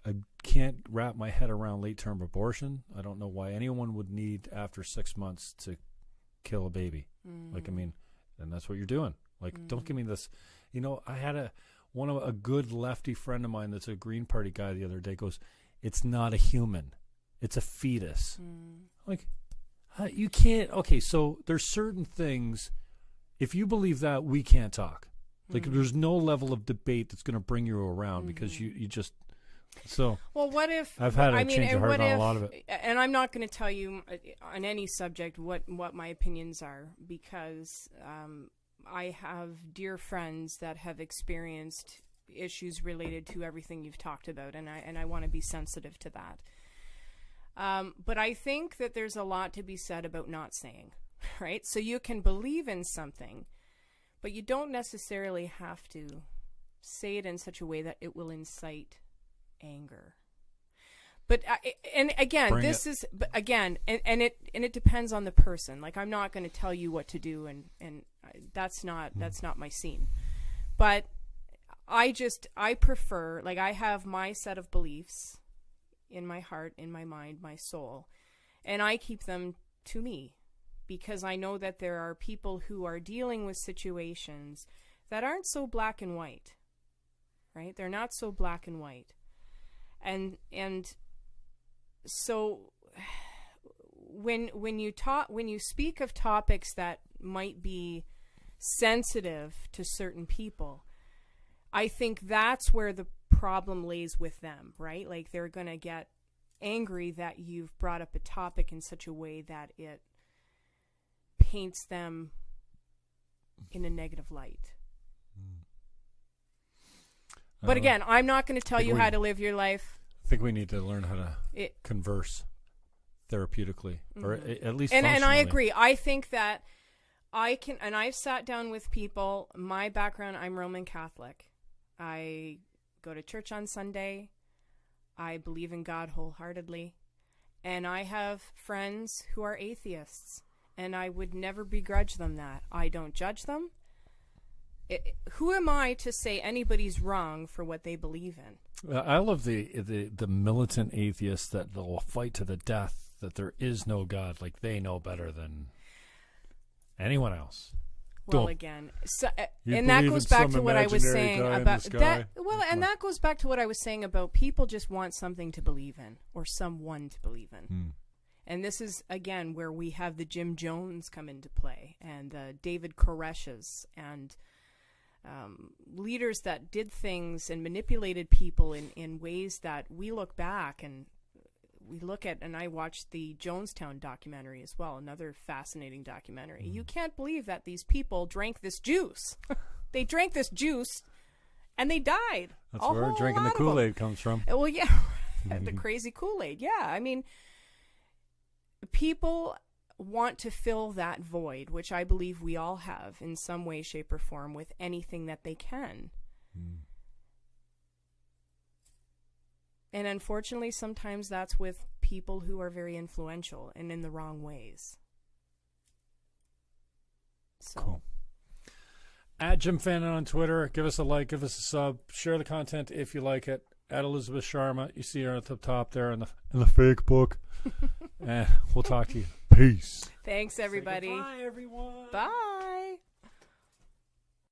can't wrap my head around late-term abortion. I don't know why anyone would need after 6 months to kill a baby. Like, I mean, and that's what you're doing. Like, don't give me this. I had a good lefty friend of mine that's a Green Party guy the other day goes, it's not a human, it's a fetus. Like, you can't. Okay, so there's certain things. If you believe that, we can't talk. Like, there's no level of debate that's going to bring you around because you just. So. Well, what if I've had a change of heart on a lot of it, and I'm not going to tell you on any subject what my opinions are, because I have dear friends that have experienced issues related to everything you've talked about, and I want to be sensitive to that. But I think that there's a lot to be said about not saying, right? So you can believe in something, but you don't necessarily have to say it in such a way that it will incite anger. But and again, it depends on the person. Like, I'm not going to tell you what to do, and that's not my scene. But I prefer, like, I have my set of beliefs in my heart, in my mind, my soul, and I keep them to me, because I know that there are people who are dealing with situations that aren't so black and white, right? They're not so black and white. And so when you speak of topics that might be sensitive to certain people, I think that's where the problem lays with them, right? Like, they're going to get angry that you've brought up a topic in such a way that it paints them in a negative light. But again, I'm not going to tell you how to live your life. I think we need to learn how to converse therapeutically, or at least functionally. And I agree. I think that I can, and I've sat down with people. My background, I'm Roman Catholic. I go to church on Sunday. I believe in God wholeheartedly. And I have friends who are atheists, and I would never begrudge them that. I don't judge them. Who am I to say anybody's wrong for what they believe in? I love the militant atheists that will fight to the death that there is no God, like they know better than anyone else. Well, again, so, and that goes back to what I was saying about that. Well, and that goes back to what I was saying about people just want something to believe in, or someone to believe in. And this is, again, where we have the Jim Jones come into play, and David Koresh's, and leaders that did things and manipulated people in ways that we look back and we look at, and I watched the Jonestown documentary as well, another fascinating documentary. You can't believe that these people drank this juice. They drank this juice, and they died. That's where drinking the Kool-Aid comes from. Well, yeah, the crazy Kool-Aid. Yeah, I mean, people want to fill that void, which I believe we all have in some way, shape, or form, with anything that they can. And unfortunately, sometimes that's with people who are very influential and in the wrong ways. So. Cool. At Jim Fannon on Twitter, give us a like, give us a sub, share the content if you like it. At Elisabeth Sharma, you see her at the top there in the fake book. And we'll talk to you. Peace. Thanks, everybody. Bye, everyone. Bye.